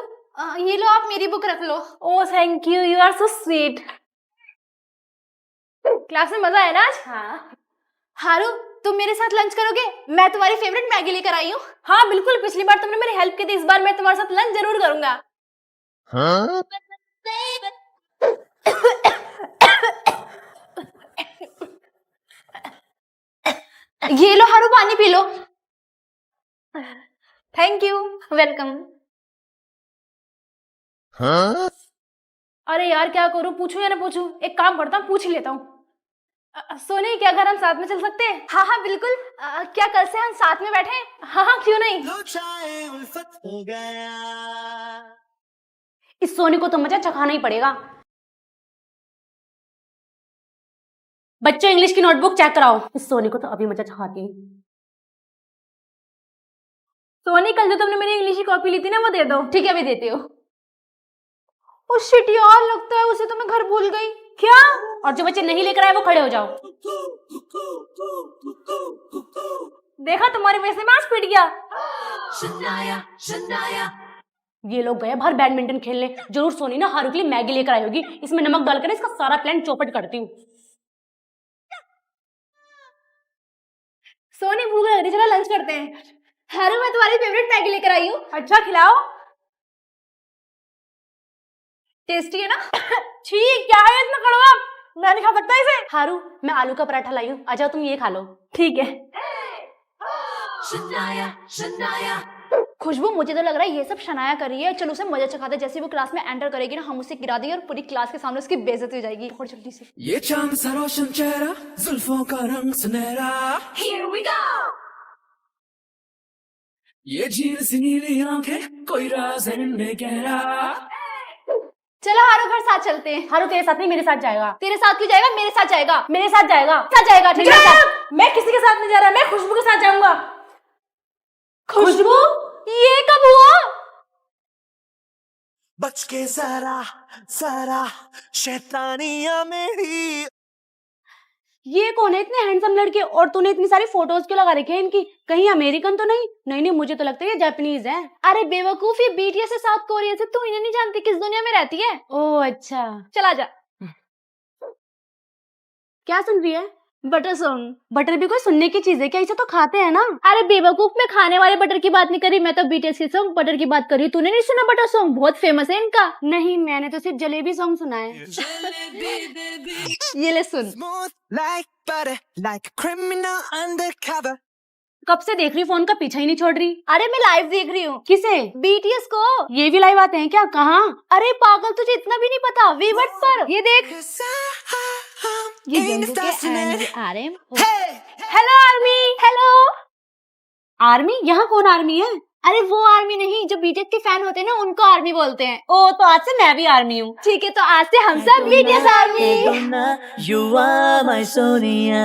ये लो, आप मेरी बुक रख लो। Oh thank you, you are so sweet. Class में मजा है ना आज? हाँ। हारू, तुम मेरे साथ लंच करोगे? मैं तुम्हारी फेवरेट मैगी लेकर आई हूँ। हाँ बिल्कुल, पिछली बार तुमने मेरी हेल्प की थी, इस बार मैं तुम्हारे साथ लंच जरूर करूंगा। हाँ? ये लो हारू, पानी P low. Thank you. Welcome. हाँ? अरे यार क्या करूं, पूछूं या ना पूछूं? एक काम करता हूँ, पूछ ही लेता हूँ। सोनी, क्या घर हम साथ में चल सकते हैं? हाँ हाँ बिल्कुल। क्या कल से हम साथ में बैठे? हाँ हाँ क्यों नहीं। इस सोनी को तो मजा चखाना ही पड़ेगा। बच्चों, इंग्लिश की नोटबुक चेक कराओ। इस सोनी को तो अभी मजा चखाती हूँ। सोनी, कल जो तुमने मेरी इंग्लिश की कॉपी ली थी ना, वो दे दो। ठीक है, अभी देती हो। ओ शिट यार, लगता है उसे तो मैं घर भूल गई। क्या? और जो बच्चे नहीं लेकर आए वो खड़े हो जाओ। देखा, तुम्हारी वजह से मैच पिट गया। ये लोग गए बाहर बैडमिंटन खेलने। जरूर सोनी ना हारू के लिए मैगी लेकर आई होगी। इसमें नमक डालकर इसका सारा प्लान चौपट करती हूँ। सोनी भूख लग रही, चलो लंच करते हैं। हारू मैं तुम्हारी फेवरेट मैगी लेकर आई हूँ। अच्छा खिलाओ। टेस्टी है ना? ठीक, क्या है इतना कड़वा? मैं नहीं खा सकता इसे। हारू मैं आलू का पराठा लाई हूँ, आ जाओ तुम ये खा लो। ठीक है। खुशबू मुझे तो लग रहा है ये सब शनाया कर रही है। चलो उसे मजा चखाते, जैसे वो क्लास में एंटर करेगी ना हम उसे गिरा देंगे और पूरी क्लास के सामने उसकी बेइज्जती हो जाएगी। और जल्दी से। ये चांद सा रोशन चेहरा, जुल्फों का रंग सुनहरा, Here we go। ये झील सी नीली आंखें, कोई राज है इनमें गहरा। चलो हारू घर साथ चलते हैं। हारू तेरे साथ नहीं, मेरे साथ जाएगा। तेरे साथ क्यों जाएगा? मेरे साथ जाएगा। मेरे साथ जाएगा। साथ जाएगा, ठीक है? मैं किसी के साथ नहीं जा रहा, मैं खुशबू के साथ जाऊंगा। खुशबू, ये कब हुआ? बच के जरा जरा शैतानियां मेरी। ये कौन है इतने हैंडसम लड़के? और तूने इतनी सारी फोटोज क्यों लगा रखी है इनकी? कहीं अमेरिकन तो नहीं? नहीं नहीं, मुझे तो लगता है ये जापानीज है। अरे बेवकूफ, ये बीटीएस से साउथ कोरिया से। तू इन्हें नहीं जानती, किस दुनिया में रहती है? ओह अच्छा। चला जा। क्या सुन रही है? Butter song. बटर भी कोई सुनने की चीज है क्या? इसे तो खाते हैं ना। अरे बेवकूफ, मैं खाने वाले बटर की बात नहीं करी, मैं तो बीटीएस के सॉन्ग बटर की बात कर रही हूँ। तूने नहीं सुना बटर सॉन्ग? बहुत फेमस है इनका। नहीं, मैंने तो सिर्फ जलेबी सॉन्ग सुना है। ये ले सुन। Like butter, like a criminal undercover. कब से देख रही, फोन का पीछा ही नहीं छोड़ रही। अरे मैं लाइव देख रही हूँ। किसे? बीटीएस को। ये भी लाइव आते हैं क्या? कहाँ? अरे पागल, तुझे इतना भी नहीं पता? वीवर्स पर। ये देख, ये जंगू के RM. Hello army. Hello army? यहाँ कौन आर्मी है? अरे वो आर्मी नहीं, जो बीटीएस के फैन होते हैं ना उनको आर्मी बोलते हैं। ओ तो आज से मैं भी आर्मी हूँ। ठीक है, तो आज से हम सब BTS army. You are my Sonia.